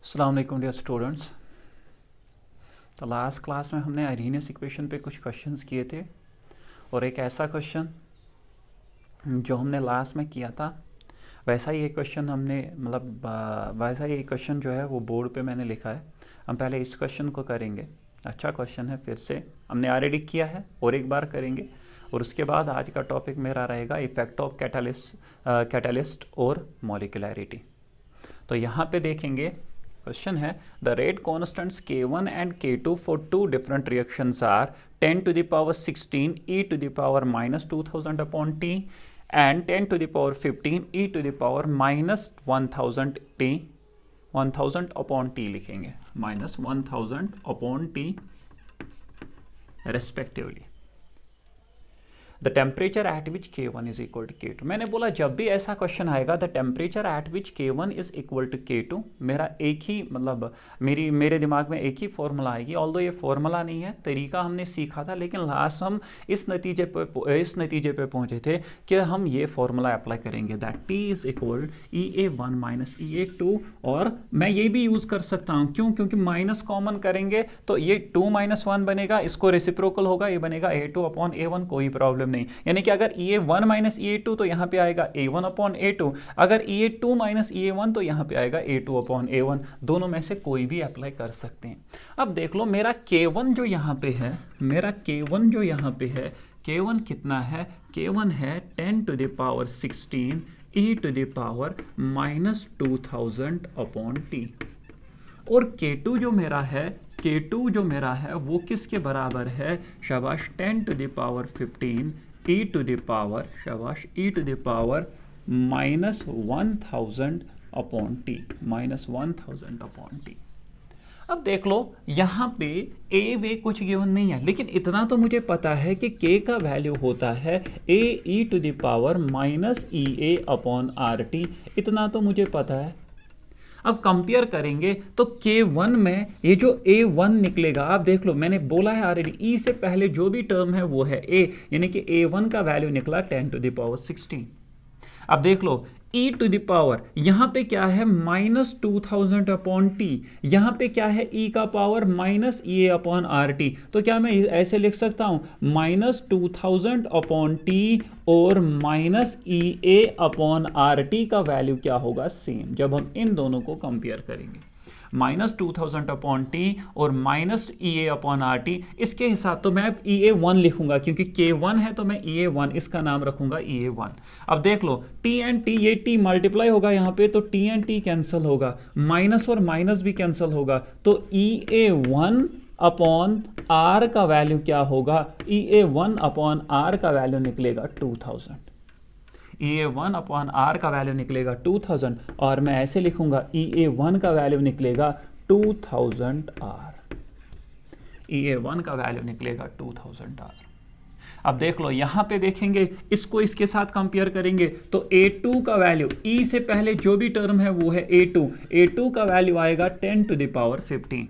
अस्सलाम वालेकुम dear students. तो लास्ट क्लास में हमने आर्हेनियस इक्वेशन पे कुछ क्वेश्चंस किए थे और एक ऐसा क्वेश्चन जो हमने लास्ट में किया था वैसा ही एक क्वेश्चन हमने वैसा ही एक क्वेश्चन जो है वो बोर्ड पे मैंने लिखा है। हम पहले इस क्वेश्चन को करेंगे। अच्छा क्वेश्चन है, फिर से हमने ऑलरेडी किया है और एक बार करेंगे और उसके बाद आज का टॉपिक मेरा रहेगा इफेक्ट ऑफ कैटलिस्ट और मॉलिक्यूलैरिटी। तो यहाँ पे देखेंगे क्वेश्चन है the rate constants K1 and K2 for two different reactions are 10 to the power 16 e to the power minus 2000 upon t and 10 to the power 15 e to the power minus 1000 upon t लिखेंगे minus 1000 upon t respectively। The temperature at which K1 is equal to K2। मैंने बोला जब भी ऐसा question आएगा the temperature at which K1 is equal to K2, मेरा एक ही मेरे दिमाग में एक ही फॉर्मूला आएगी। ऑल्दो ये फॉर्मूला नहीं है, तरीका हमने सीखा था, लेकिन लास्ट हम इस नतीजे पे पहुंचे थे कि हम ये फॉर्मूला अप्लाई करेंगे that T is equal EA1 minus EA2। और मैं ये भी यूज़ कर सकता हूँ, क्यों? क्योंकि माइनस कॉमन करेंगे तो ये 2 - 1 बनेगा, इसको रेसिप्रोकल होगा, ये बनेगा A2 अपॉन A1, कोई प्रॉब्लम नहीं। यानी कि अगर EA1 माइनस EA2 तो यहां पे आएगा A1 अपॉन A2, अगर EA2 माइनस EA1 तो यहां पे आएगा A2 अपॉन A1। दोनों में से कोई भी अप्लाई कर सकते हैं। अब देख लो मेरा K1 जो यहां पे है, K1 कितना है? K1 है 10 to the power 16 e to the power minus 2000 upon t। और K2 जो मेरा है वो किसके बराबर है? शाबाश, 10 to the power 15 e to the power minus 1000 upon t, अब देख लो यहाँ पे ए वे कुछ गिवन नहीं है, लेकिन इतना तो मुझे पता है कि K का वैल्यू होता है A E to the power minus E A upon R T, इतना तो मुझे पता है। अब कंपेयर करेंगे तो K1 में ये जो A1 निकलेगा, आप देख लो मैंने बोला है ऑलरेडी, E से पहले जो भी टर्म है वो है A, यानी कि A1 का वैल्यू निकला 10 to the power 16। अब देख लो e टू द पावर यहां पे क्या है? माइनस 2000 अपॉन टी, यहां पे क्या है? e का power minus E A upon R T. तो क्या मैं ऐसे लिख सकता हूं माइनस 2000 अपॉन टी और minus E A upon R T का वैल्यू क्या होगा? सेम। जब हम इन दोनों को कंपेयर करेंगे माइनस 2000 अपॉन टी और minus E A upon R T, इसके हिसाब तो मैं EA1 लिखूंगा, क्योंकि K1 है तो मैं EA1 इसका नाम रखूंगा EA1। अब देख लो T एंड T, ये T मल्टीप्लाई होगा यहाँ पे तो T एंड T कैंसिल होगा, माइनस और माइनस भी कैंसिल होगा, तो EA1 अपॉन आर का वैल्यू क्या होगा? EA1 अपॉन आर का वैल्यू निकलेगा 2000। EA1 अपॉन आर का वैल्यू निकलेगा 2000 और मैं ऐसे लिखूंगा EA1 का वैल्यू निकलेगा 2000R। EA1 का वैल्यू निकलेगा 2000R। अब देख लो यहां पे देखेंगे, इसको इसके साथ कंपेयर करेंगे तो A2 का वैल्यू, E से पहले जो भी टर्म है वो है A2 का वैल्यू आएगा 10 to the power 15।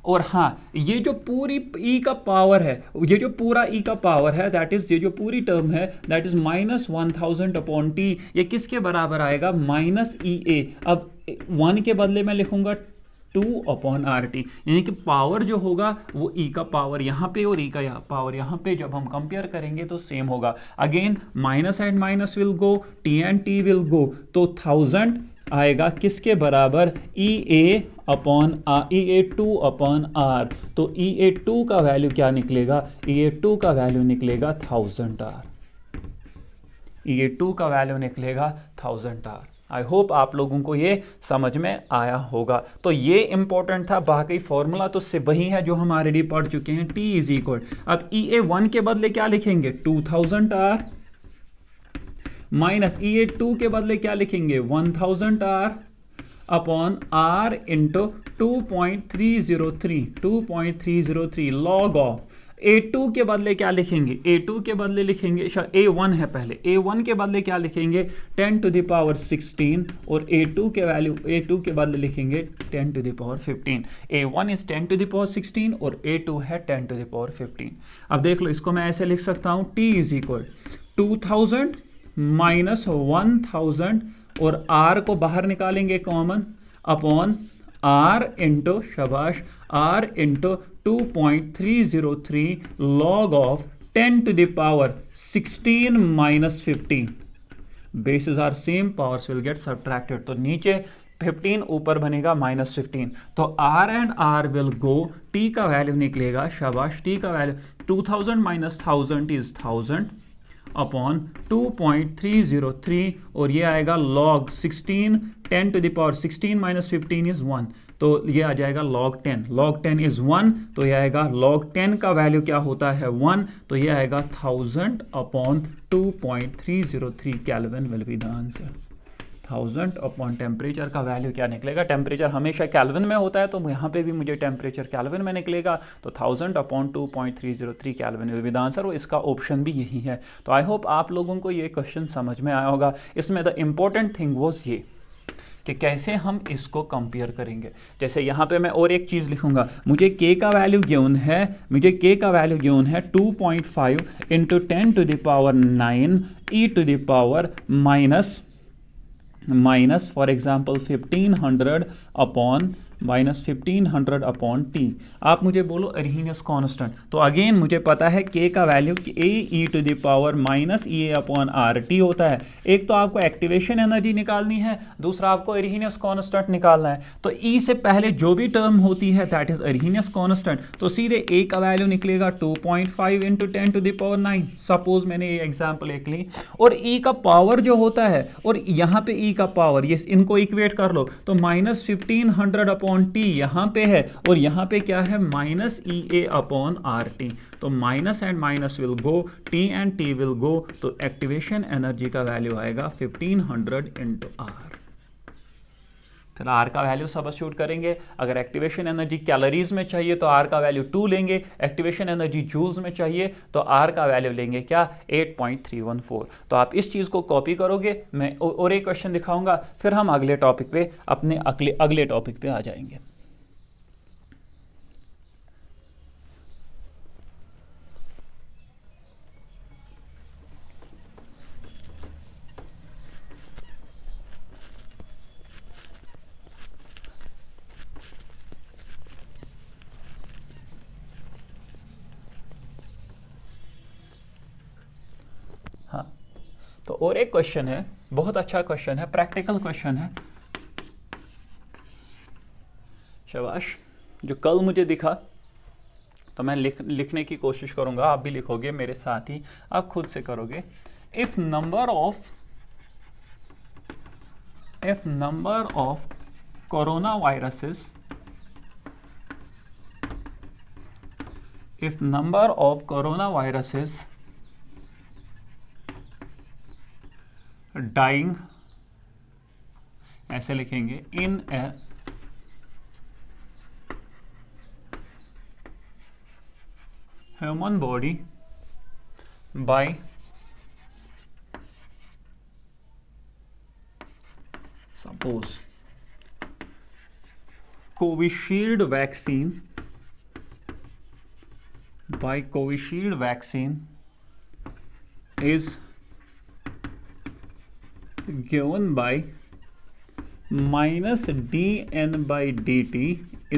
और हाँ, ये जो पूरी E का पावर है, ये जो पूरा E का पावर है दैट इज, ये जो पूरी टर्म है that is minus 1000 upon T, ये किसके बराबर आएगा? माइनस ई ए। अब 1 के बदले में लिखूंगा 2 अपॉन आर टी, यानी कि पावर जो होगा वो E का पावर यहाँ पे और E का पावर यहाँ पे, जब हम कंपेयर करेंगे तो सेम होगा। Again minus and minus will go, T and T will go, तो 1000 आएगा किसके बराबर? EA2 upon are. तो EA2 का वैल्यू क्या निकलेगा? EA2 का वैल्यू निकलेगा 1000R। EA2 का वैल्यू निकलेगा 1000R। आई होप आप लोगों को ये समझ में आया होगा। तो ये इंपॉर्टेंट था, बाकी फॉर्मूला तो से वही है जो हम ऑलरेडी पढ़ चुके हैं। T इज इक्वल, अब EA1 के बदले क्या लिखेंगे? 2000R माइनस EA2 के बदले क्या लिखेंगे? 1000R upon R into 2.303 log of A2 के बदले क्या लिखेंगे? A2 के बदले लिखेंगे, A1 है पहले, A1 के बदले क्या लिखेंगे? 10 to the power 16 और A2 के बदले लिखेंगे 10 to the power 15। A1 is 10 to the power 16 और A2 है 10 to the power 15। अब देख लो इसको मैं ऐसे लिख सकता हूं T इज इक्वल 2000 माइनस 1000 और R को बाहर निकालेंगे कॉमन अपॉन r इंटू शाबाश r into 2.303 log of 10 to the power 16 minus 15. bases are same, powers will get subtracted. तो नीचे 15 ऊपर बनेगा -15. तो r and r will go, t का वैल्यू निकलेगा शाबाश, t का वैल्यू 2000 माइनस 1000 इज 1000 अपॉन 2.303 और ये आएगा log 16, 10 to the power 16 minus 15 is 1. तो ये आ जाएगा log 10. log 10 इज 1, तो ये आएगा log 10 का वैल्यू क्या होता है 1, तो ये आएगा 1000 upon 2.303 kelvin will be the answer. 1000 upon temperature का वैल्यू क्या निकलेगा, टेम्परेचर हमेशा केल्विन में होता है तो यहाँ पे भी मुझे टेम्परेचर केल्विन में निकलेगा, तो 1000 upon 2.303 kelvin will be the answer. और इसका ऑप्शन भी यही है. तो आई होप आप लोगों को ये क्वेश्चन समझ में आया होगा. इसमें द इम्पोर्टेंट थिंग वॉज ये कि कैसे हम इसको कंपेयर करेंगे. जैसे यहाँ पे मैं और एक चीज़ लिखूंगा, मुझे k का वैल्यू गिवन है, 2.5 into 10 to the power 9 e to the power minus for example 1500 upon t. आप मुझे बोलो अरहीनियस कांस्टेंट, तो अगेन मुझे पता है k का value a e to the power minus E A upon R T होता है. एक तो आपको एक्टिवेशन एनर्जी निकालनी है, दूसरा आपको अरहीनियस कांस्टेंट निकालना है. तो e से पहले जो भी टर्म होती है दैट इज अरहीनियस कांस्टेंट. तो सीधे a का वैल्यू निकलेगा 2.5 into 10 to the power 9. Suppose मैंने ये एग्जाम्पल एक ली, और e का पावर जो होता है और यहाँ पे e का पावर, ये इनको इक्वेट कर लो, तो माइनस 1500 अपॉन टी यहां पे है और यहां पे क्या है minus E A upon R T. तो minus and minus will go, T and T will go. तो एक्टिवेशन एनर्जी का वैल्यू आएगा 1500 इंटू आर. फिर आर का वैल्यू सब्स्टिट्यूट करेंगे. अगर एक्टिवेशन एनर्जी कैलोरीज में चाहिए तो आर का वैल्यू 2 लेंगे, एक्टिवेशन एनर्जी जूल्स में चाहिए तो आर का वैल्यू लेंगे क्या 8.314. तो आप इस चीज़ को कॉपी करोगे. मैं और एक क्वेश्चन दिखाऊंगा, फिर हम अगले टॉपिक पे अपने अगले टॉपिक पे आ जाएंगे. हाँ, तो और एक क्वेश्चन है, बहुत अच्छा क्वेश्चन है, प्रैक्टिकल क्वेश्चन है. शाबाश. जो कल मुझे दिखा तो मैं लिखने की कोशिश करूंगा, आप भी लिखोगे मेरे साथ ही, आप खुद से करोगे. If number of corona viruses dying, ऐसे लिखेंगे, in a human body by suppose Covishield vaccine is given by minus dn by dt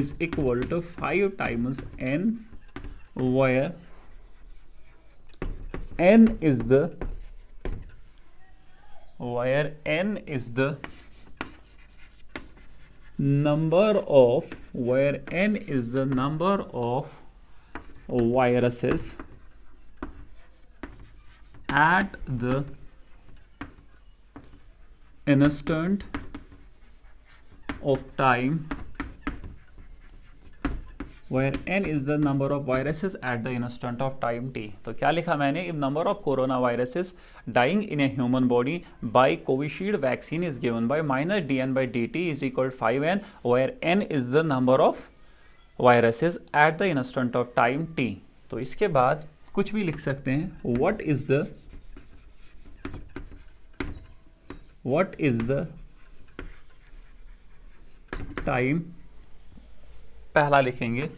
is equal to 5 times n, where n is the number of viruses at the instant of time, where n is the number of viruses at the instant of time t. तो क्या लिखा मैंने, if number of corona viruses dying in a human body by Covishield vaccine is given by minus dn by dt is equal to 5n, where n is the number of viruses at the instant of time t. तो इसके बाद कुछ भी लिख सकते हैं. what is the time, पहला लिखेंगे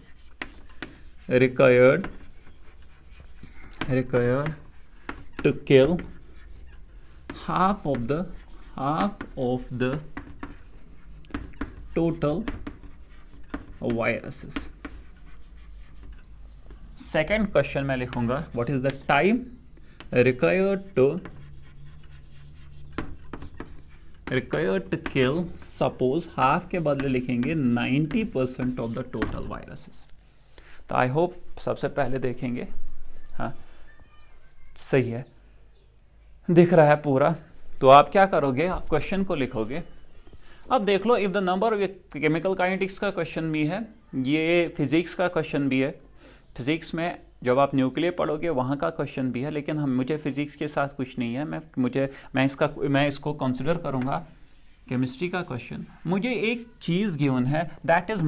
required to kill half of the total viruses. Second question मैं लिखूंगा what is the time required to kill, suppose half के बदले लिखेंगे 90% ऑफ द टोटल वायरसेस। तो आई होप सबसे पहले देखेंगे, हाँ सही है, दिख रहा है पूरा। तो आप क्या करोगे, आप क्वेश्चन को लिखोगे। अब देख लो, if the number, chemical kinetics का क्वेश्चन भी है, ये फिजिक्स का क्वेश्चन भी है। फिजिक्स में जब आप न्यूक्लियर पढ़ोगे वहाँ का क्वेश्चन भी है, लेकिन मुझे फिजिक्स के साथ कुछ नहीं है। मैं इसको कंसिडर करूँगा केमिस्ट्री का क्वेश्चन। मुझे एक चीज़ गिवन है, that is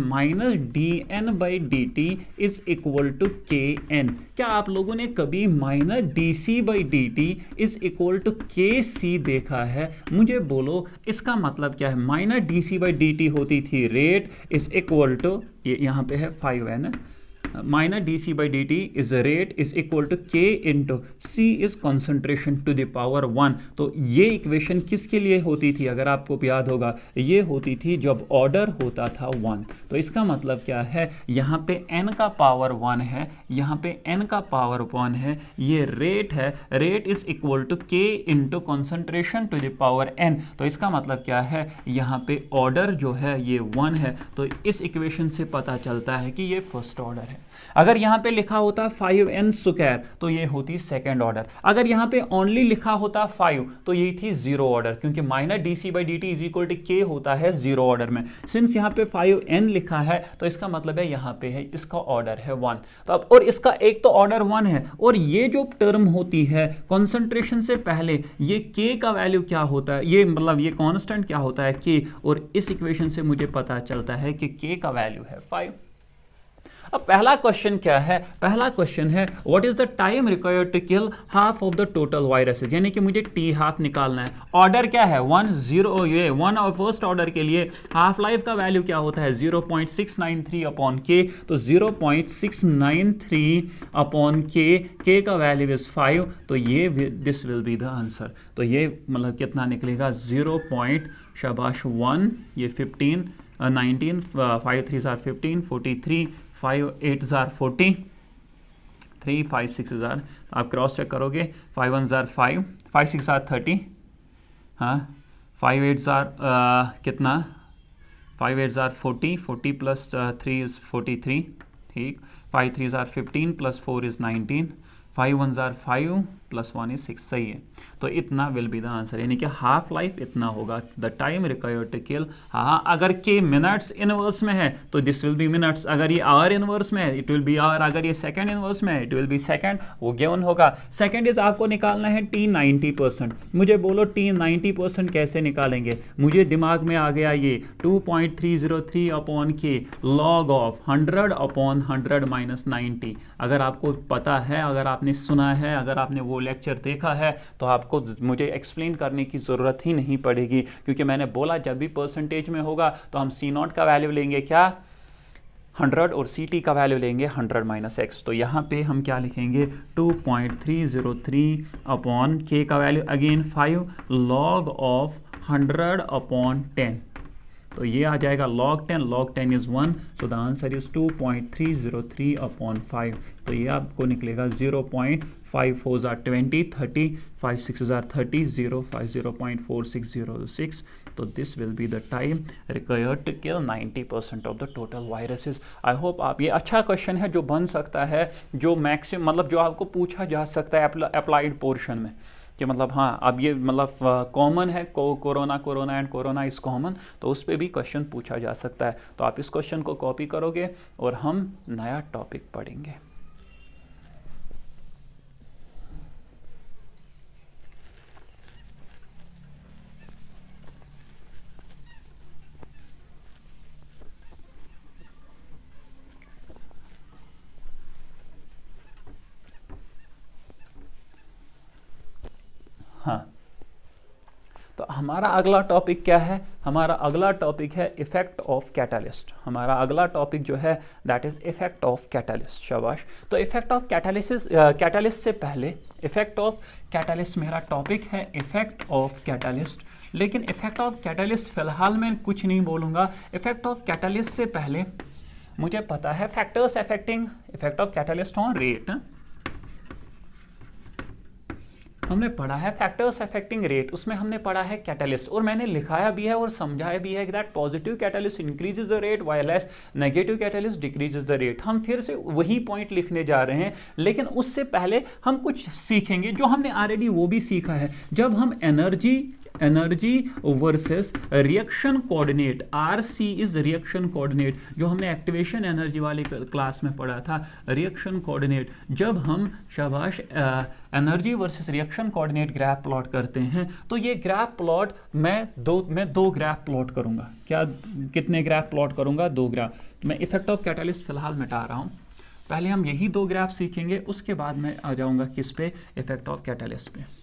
-dN/dt is equal to Kn। क्या आप लोगों ने कभी -dC/dt is equal to Kc देखा है? मुझे बोलो इसका मतलब क्या है। -dC/dt होती थी रेट इज इक्वल टू, ये यहाँ पे है 5 है ना, -dC/dt is a rate is equal to K into C is concentration to the power 1। तो ये इक्वेशन किसके लिए होती थी, अगर आपको याद होगा, ये होती थी जब ऑर्डर होता था 1। तो इसका मतलब क्या है, यहाँ पे n का पावर 1 है, यहाँ पे n का पावर 1 है, ये रेट है, rate is equal to K into concentration to the power n। तो इसका मतलब क्या है, यहाँ पे ऑर्डर जो है ये 1 है। तो इस इक्वेशन से पता चलता है कि ये फर्स्ट ऑर्डर है। अगर यहाँ पे लिखा होता 5n स्क्वायर तो ये होती सेकेंड ऑर्डर। अगर यहाँ पे ओनली लिखा होता 5 तो ये थी जीरो ऑर्डर, क्योंकि -dC/dt is equal to K होता है जीरो ऑर्डर में। सिंस यहाँ पे 5n लिखा है तो इसका मतलब है यहाँ पे है, इसका ऑर्डर है 1। तो अब, और इसका एक तो ऑर्डर 1 है, और ये जो टर्म होती है कॉन्सेंट्रेशन से पहले, ये K का वैल्यू क्या होता है, ये मतलब ये कांस्टेंट क्या होता है K, और इस इक्वेशन से मुझे पता चलता है कि K का वैल्यू है 5। अब पहला क्वेश्चन क्या है, पहला क्वेश्चन है what is the time required to kill half of the total viruses, यानी कि मुझे T हाफ निकालना है। ऑर्डर क्या है 1 0, ये 1 और फर्स्ट ऑर्डर के लिए हाफ लाइफ का वैल्यू क्या होता है 0.693 अपॉन K। तो 0.693 अपॉन K का वैल्यू इज 5। तो ये this will be the answer. तो ये मतलब कितना निकलेगा 0.1, ये 15 19 5 3 15 43 5 8 40 3 5 6 आप क्रॉस चेक करोगे, 5 1 5 5 6 30, हाँ 5 8 कितना, 5 8 40 40 प्लस 3 इज 43, ठीक। 5 3 15 प्लस 4 इज 19, 5 1 5 प्लस 1 इज 6, सही है। तो इतना विल बी द आंसर, यानी कि हाफ लाइफ इतना होगा, the time required to kill. हाँ, अगर के मिनट्स इनवर्स में है तो दिस विल बी मिनट्स, अगर ये आवर इनवर्स में है इट विल बी आवर, अगर ये सेकंड इनवर्स में है इट विल बी सेकंड, वो गिवन होगा। सेकंड इज आपको निकालना है T 90%। मुझे बोलो T 90% कैसे निकालेंगे, मुझे दिमाग में आ गया ये 2.303 upon K log of 100 upon 100 minus 90। अगर आपको पता है, अगर आपने सुना है, अगर आपने वो लेक्चर देखा है तो आपको मुझे एक्सप्लेन करने की ज़रूरत ही नहीं पड़ेगी, क्योंकि मैंने बोला जब भी परसेंटेज में होगा तो हम C0 का वैल्यू लेंगे क्या 100 और CT का वैल्यू लेंगे 100 माइनस x। तो यहाँ पे हम क्या लिखेंगे 2.303 अपॉन K का value again 5 log of 100 upon 10। तो ये आ जाएगा log 10 is 1, so the answer is 2.303 upon 5। तो ये आपको निकलेगा 0.5 4 20 30 5 6 30 0 5 0.4606। तो this will be the time required to kill 90% of the total viruses. I hope आप, ये अच्छा क्वेश्चन है जो बन सकता है, जो मैक्सिमम मतलब जो आपको पूछा जा सकता है अप्लाइड पोर्शन में, कि मतलब हाँ अब ये मतलब कॉमन है, corona and corona is common, तो उस पर भी क्वेश्चन पूछा जा सकता है। तो आप इस क्वेश्चन को कॉपी करोगे और हम नया टॉपिक पढ़ेंगे। हाँ, तो हमारा अगला टॉपिक क्या है, हमारा अगला टॉपिक है इफेक्ट ऑफ कैटालिस्ट। हमारा अगला टॉपिक जो है that is effect of catalyst. शाबाश। तो इफेक्ट ऑफ कैटालिस्ट से पहले, इफेक्ट ऑफ कैटालिस्ट मेरा टॉपिक है, इफेक्ट ऑफ कैटालिस्ट। लेकिन इफेक्ट ऑफ कैटालिस्ट फिलहाल मैं कुछ नहीं बोलूँगा। इफेक्ट ऑफ कैटालिस्ट से पहले मुझे पता है factors affecting effect of catalyst on rate, हमने पढ़ा है फैक्टर्स अफेक्टिंग रेट, उसमें हमने पढ़ा है कैटलिस्ट, और मैंने लिखाया भी है और समझाया भी है that positive catalyst increases the rate whereas negative catalyst decreases the rate. हम फिर से वही पॉइंट लिखने जा रहे हैं, लेकिन उससे पहले हम कुछ सीखेंगे जो हमने ऑलरेडी वो भी सीखा है। जब हम energy versus reaction coordinate, RC is reaction coordinate, जो हमने एक्टिवेशन एनर्जी वाली क्लास में पढ़ा था, रिएक्शन कोऑर्डिनेट, जब हम शाबाश energy versus reaction coordinate graph plot करते हैं, तो ये ग्राफ प्लॉट मैं दो ग्राफ प्लॉट करूंगा। क्या कितने ग्राफ प्लॉट करूंगा? 2 ग्राफ। मैं इफेक्ट ऑफ कैटलिस्ट फिलहाल मिटा रहा हूं, पहले हम यही 2 ग्राफ सीखेंगे, उसके बाद मैं आ जाऊंगा किस पे? इफेक्ट ऑफ कैटलिस्ट पे।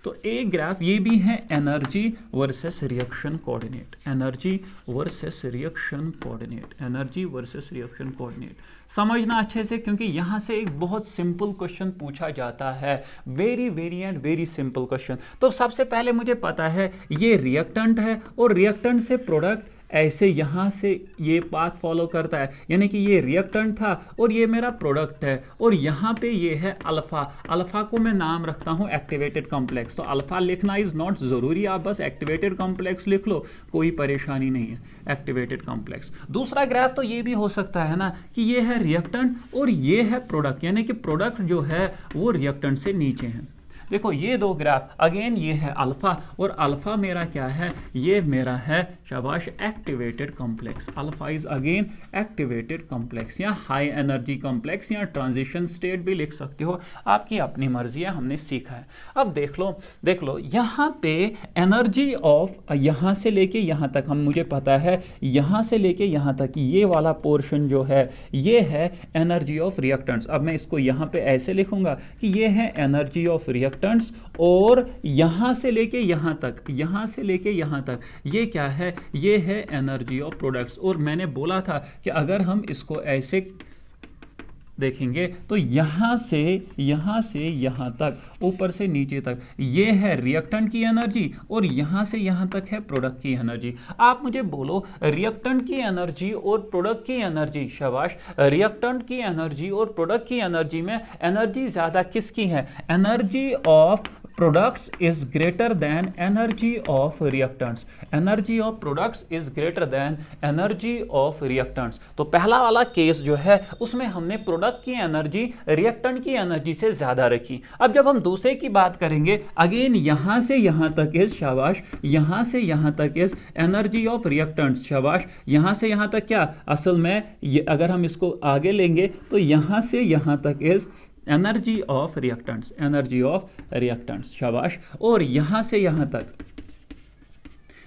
तो एक ग्राफ ये भी है energy versus reaction coordinate, energy versus reaction coordinate, energy versus reaction coordinate. समझना अच्छे से, क्योंकि यहां से एक बहुत सिंपल क्वेश्चन पूछा जाता है, very very and very simple question. तो सबसे पहले मुझे पता है ये रिएक्टेंट है, और रिएक्टेंट से प्रोडक्ट ऐसे यहाँ से ये पाथ फॉलो करता है, यानी कि ये रिएक्टेंट था और ये मेरा प्रोडक्ट है, और यहाँ पे ये है अल्फा। अल्फा को मैं नाम रखता हूँ एक्टिवेटेड कॉम्प्लेक्स। तो अल्फा लिखना इज नॉट ज़रूरी, आप बस एक्टिवेटेड कॉम्प्लेक्स लिख लो, कोई परेशानी नहीं है, एक्टिवेटेड कॉम्प्लेक्स। दूसरा ग्राफ तो ये भी हो सकता है ना कि ये है रिएक्टेंट और ये है प्रोडक्ट, यानी कि प्रोडक्ट जो है वो रिएक्टेंट से नीचे है। देखो ये 2 ग्राफ, अगेन ये है अल्फा, और अल्फा मेरा क्या है? ये मेरा है शाबाश activated complex. Alpha is again activated complex, या हाई एनर्जी कॉम्प्लेक्स, या ट्रांजिशन स्टेट भी लिख सकते हो, आपकी अपनी मर्जी है, हमने सीखा है। अब देख लो यहाँ पे एनर्जी ऑफ यहाँ से लेके यहाँ तक, हम मुझे पता है यहाँ से लेके यहाँ तक ये वाला पोर्शन जो है ये है एनर्जी ऑफ रिएक्टेंट्स। अब मैं इसको यहाँ पे ऐसे लिखूंगा कि ये है एनर्जी ऑफ रिएक्टेंट्स, और यहां से लेके यहां तक, यहां से लेके यहां तक ये क्या है? ये है एनर्जी ऑफ प्रोडक्ट्स। और मैंने बोला था कि अगर हम इसको ऐसे देखेंगे तो यहां से यहां तक, ऊपर से नीचे तक ये है रिएक्टेंट की एनर्जी, और यहां से यहां तक है प्रोडक्ट की एनर्जी। आप मुझे बोलो रिएक्टेंट की एनर्जी और प्रोडक्ट की एनर्जी, शाबाश, रिएक्टेंट की एनर्जी और प्रोडक्ट की एनर्जी में एनर्जी ज्यादा किसकी है? Energy of products is greater than energy of reactants, energy of products is greater than energy of reactants। तो पहला वाला केस जो है उसमें हमने प्रोडक्ट की एनर्जी रिएक्टेंट की एनर्जी से ज्यादा रखी। अब जब हम दूसरे की बात करेंगे, अगेन यहां से यहां तक इज, शाबाश, यहां से यहां तक इज एनर्जी ऑफ रिएक्टेंट्स, शाबाश, यहां से यहां तक क्या? असल में ये अगर हम इसको आगे लेंगे तो यहां से यहां तक is energy of reactants, energy of reactants, शाबाश, और यहां से यहां तक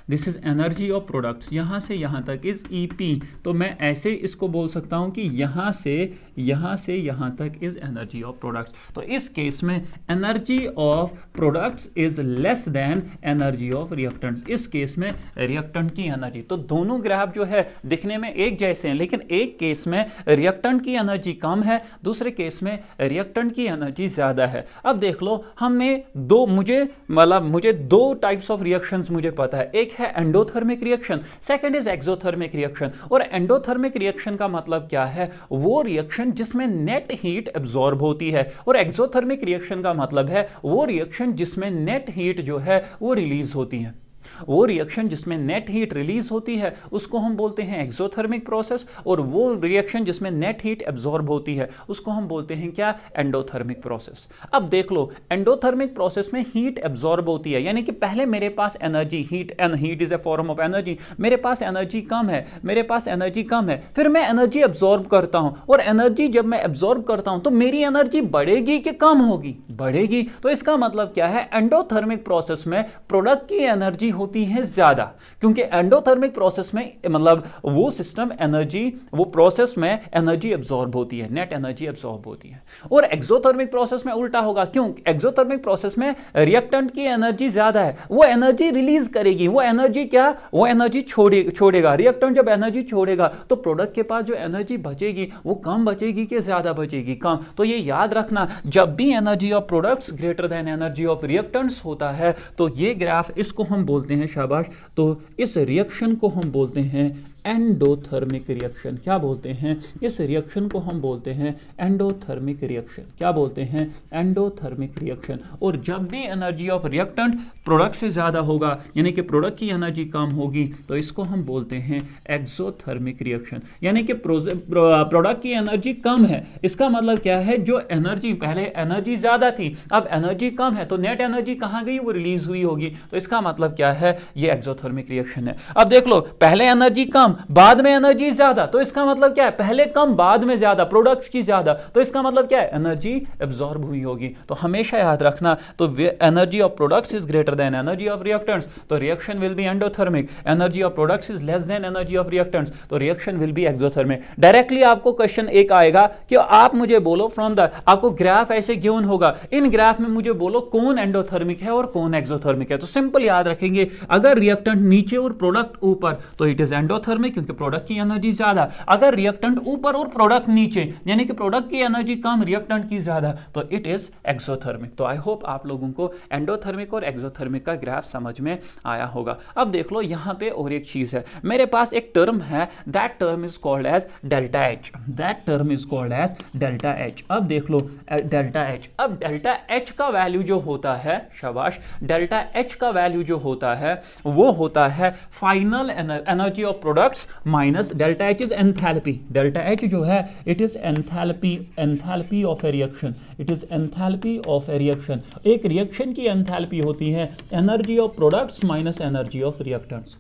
this is energy of products, यहां से यहां तक इज ईपी। तो मैं ऐसे इसको बोल सकता हूं कि यहां से यहां तक इज एनर्जी ऑफ प्रोडक्ट्स। तो इस केस में energy of products is less than energy of reactants, इस केस में रिएक्टेंट की एनर्जी। तो दोनों ग्राफ जो है दिखने में एक जैसे हैं, लेकिन एक केस में रिएक्टेंट की एनर्जी कम है, दूसरे केस में रिएक्टेंट की एनर्जी ज्यादा है। अब देख लो, मुझे दो टाइप्स ऑफ रिएक्शंस मुझे पता है, एक है endothermic reaction, second is exothermic reaction. और एंडोथर्मिक रिएक्शन का मतलब क्या है? वो रिएक्शन जिसमें नेट हीट एब्जॉर्ब होती है, और एक्सोथर्मिक रिएक्शन का मतलब है वो रिएक्शन जिसमें नेट हीट जो है वो रिलीज होती है। वो रिएक्शन जिसमें नेट हीट रिलीज होती है उसको हम बोलते हैं एक्सोथर्मिक प्रोसेस, और वो रिएक्शन जिसमें नेट हीट एब्जॉर्ब होती है उसको हम बोलते हैं क्या? Endothermic process. अब देख लो, एंडोथर्मिक प्रोसेस में हीट एब्जॉर्ब होती है, यानी कि पहले मेरे पास energy, heat is a form of energy, मेरे पास एनर्जी कम है, फिर मैं एनर्जी एब्जॉर्ब करता हूं, और एनर्जी जब मैं एब्जॉर्ब करता हूं तो मेरी एनर्जी बढ़ेगी कि कम होगी? बढ़ेगी। तो इसका मतलब क्या है? एंडोथर्मिक प्रोसेस में प्रोडक्ट की एनर्जी होती है ज्यादा, क्योंकि एंडोथर्मिक प्रोसेस में मतलब वो सिस्टम एनर्जी, वो प्रोसेस में एनर्जी एब्जॉर्ब होती है, नेट एनर्जी एब्जॉर्ब होती है। और एक्सोथर्मिक प्रोसेस में उल्टा होगा, क्यों? एक्सोथर्मिक प्रोसेस में रिएक्टेंट की एनर्जी ज्यादा है, वो एनर्जी रिलीज करेगी, वो एनर्जी क्या? वो एनर्जी छोड़ेगा। रिएक्टेंट जब एनर्जी छोड़ेगा तो प्रोडक्ट के पास जो एनर्जी बचेगी वो कम बचेगी कि ज्यादा बचेगी? कम। तो ये याद रखना, जब भी energy of products greater than energy of reactants होता है तो ये ग्राफ, इसको हम बोलते हैं, शाबाश, तो इस रिएक्शन को हम बोलते हैं एंडोथर्मिक रिएक्शन। क्या बोलते हैं इस रिएक्शन को? हम बोलते हैं एंडोथर्मिक रिएक्शन। क्या बोलते हैं? Endothermic reaction. और जब भी एनर्जी ऑफ रिएक्टेंट प्रोडक्ट से ज़्यादा होगा, यानी कि प्रोडक्ट की एनर्जी कम होगी, तो इसको हम बोलते हैं एक्सोथर्मिक रिएक्शन। यानी कि प्रोडक्ट की एनर्जी कम है, इसका मतलब क्या है? जो एनर्जी पहले एनर्जी ज़्यादा थी, अब एनर्जी कम है, तो नेट एनर्जी कहाँ गई? वो रिलीज हुई होगी। तो इसका मतलब क्या है? ये एक्सोथर्मिक रिएक्शन है। अब देख लो, पहले एनर्जी कम, बाद में एनर्जी ज्यादा, तो इसका मतलब क्या है? पहले कम, बाद में ज्यादा, प्रोडक्ट्स की ज्यादा, तो इसका मतलब क्या है? एनर्जी एब्जॉर्ब हुई होगी। तो हमेशा याद रखना, तो energy of products is greater than energy of reactants, तो reaction will be endothermic. Energy of products is less than energy of reactants, तो reaction will be exothermic. Directly आपको क्वेश्चन एक आएगा कि आप मुझे बोलो फ्रॉम द, आपको ग्राफ ऐसे गिवन होगा, इन ग्राफ में मुझे बोलो कौन एंडोथर्मिक है और कौन एक्सोथर्मिक है। तो सिंपल याद रखेंगे, अगर रिएक्टेंट नीचे और प्रोडक्ट ऊपर तो इट इज एंडोथर्मिक, क्योंकि प्रोडक्ट की एनर्जी ज्यादा। अगर रिएक्टेंट ऊपर और प्रोडक्ट नीचे, यानी कि प्रोडक्ट की एनर्जी कम, रिएक्टेंट की ज्यादा, तो इट इज एक्सोथर्मिक। तो आई होप आप लोगों को एंडोथर्मिक और एक्सोथर्मिक का ग्राफ समझ में आया होगा। अब देख लो, यहां पे और एक चीज है, मेरे पास एक टर्म है, that term is called as delta H. That term is called as delta H. अब देख लो डेल्टा एच, अब डेल्टा एच का वैल्यू जो होता है, शाबाश, डेल्टा एच का वैल्यू जो होता है वो होता है final energy of products minus delta H is enthalpy. Delta H जो है it is enthalpy, enthalpy of A reaction, it is enthalpy of A reaction. एक रिएक्शन की एंथैल्पी होती है energy of products minus energy of reactants.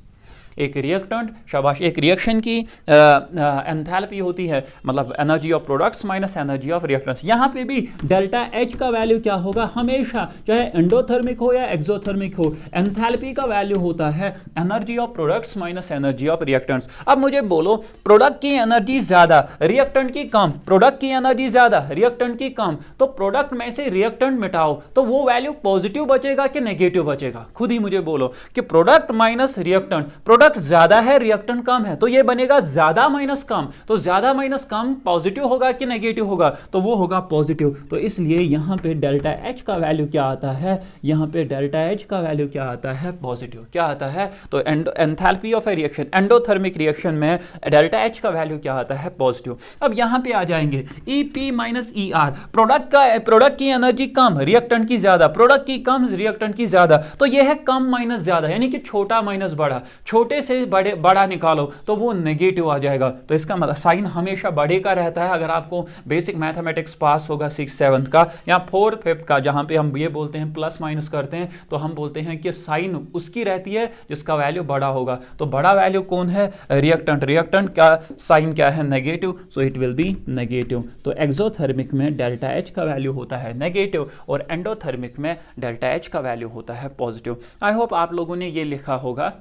एक reactant, शाबाश, एक reaction की एंथैल्पी होती है, मतलब energy of products minus energy of reactants. यहां पे भी डेल्टा एच का वैल्यू क्या होगा? हमेशा, चाहे एंडोथर्मिक हो या एक्सोथर्मिक हो, एंथैल्पी का वैल्यू होता है energy of products minus energy of reactants. अब मुझे बोलो, प्रोडक्ट की एनर्जी ज्यादा, रिएक्टेंट की कम, प्रोडक्ट की एनर्जी ज्यादा, रिएक्टेंट की कम, तो प्रोडक्ट में से रिएक्टेंट मिटाओ, तो वो वैल्यू पॉजिटिव बचेगा कि नेगेटिव बचेगा? खुद ही मुझे बोलो कि प्रोडक्ट माइनस रिएक्टेंट, प्रोडक्ट ज्यादा है, रिएक्टेंट कम है, तो ये बनेगा ज्यादा माइनस कम, तो ज्यादा माइनस कम पॉजिटिव होगा कि नेगेटिव होगा? तो वो होगा पॉजिटिव। तो इसलिए यहां पे डेल्टा एच का वैल्यू क्या आता है? यहां पे डेल्टा एच का वैल्यू क्या आता है? पॉजिटिव। क्या आता है? तो enthalpy of A reaction, endothermic reaction में डेल्टा एच का वैल्यू क्या आता है? पॉजिटिव। अब यहां पे आ जाएंगे EP माइनस ER, प्रोडक्ट की एनर्जी कम, रिएक्टेंट की ज्यादा, प्रोडक्ट की कम, रिएक्टेंट की ज्यादा, तो यह है कम माइनस ज्यादा, यानी कि छोटा माइनस बड़ा, छोटे से बड़ा निकालो तो वो नेगेटिव आ जाएगा। तो इसका मतलब साइन हमेशा बड़े का रहता है। अगर आपको बेसिक मैथमेटिक्स पास होगा 6th 7th का या 4th 5th का, जहां पे हम ये बोलते हैं प्लस माइनस करते हैं, तो हम बोलते हैं कि साइन उसकी रहती है जिसका वैल्यू बड़ा होगा। तो बड़ा वैल्यू कौन है? रिएक्टेंट। रिएक्टेंट का साइन क्या है? Negative, so it will be negative. तो एक्सोथर्मिक में डेल्टा एच का वैल्यू होता है नेगेटिव और एंडोथर्मिक में डेल्टा एच का वैल्यू होता है पॉजिटिव। आई होप आप लोगों ने ये लिखा होगा,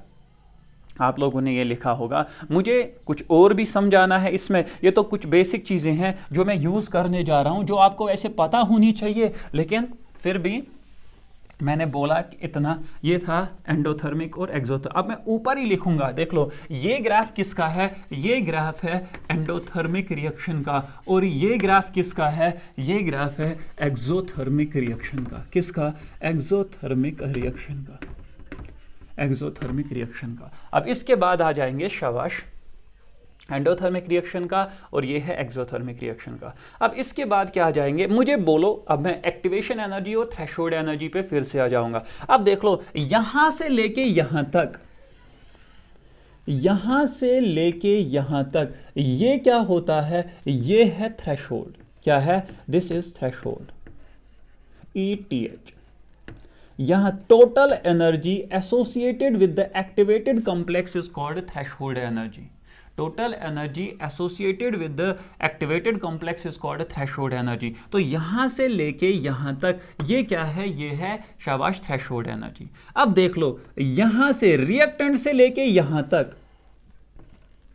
आप लोगों ने ये लिखा होगा। मुझे कुछ और भी समझाना है इसमें, ये तो कुछ बेसिक चीज़ें हैं जो मैं यूज़ करने जा रहा हूँ, जो आपको ऐसे पता होनी चाहिए, लेकिन फिर भी मैंने बोला कि इतना, ये था एंडोथर्मिक और एक्सोथर्मिक। अब मैं ऊपर ही लिखूंगा, देख लो, ये ग्राफ किसका है? ये ग्राफ है एंडोथर्मिक रिएक्शन का, और ये ग्राफ किसका है? ये ग्राफ है एक्सोथर्मिक रिएक्शन का। किसका? एक्सोथर्मिक रिएक्शन का, एक्सोथर्मिक रिएक्शन का। अब इसके बाद आ जाएंगे, शाबाश, एंडोथर्मिक रिएक्शन का, और ये है एक्सोथर्मिक रिएक्शन का। अब इसके बाद क्या आ जाएंगे? मुझे बोलो, अब मैं एक्टिवेशन एनर्जी और थ्रेशोल्ड एनर्जी पे फिर से आ जाऊंगा। अब देख लो, यहां से लेके यहां तक, यहां से लेके यहां तक ये क्या होता है? ये है थ्रेशोल्ड। क्या है? This is threshold, ETH। यहां total energy associated with the activated complex is called threshold energy. Total energy associated with the activated complex is called threshold energy. तो यहां से लेके यहां तक ये क्या है? ये है, शाबाश, थ्रेशोल्ड एनर्जी। अब देख लो, यहां से रिएक्टेंट से लेके यहां तक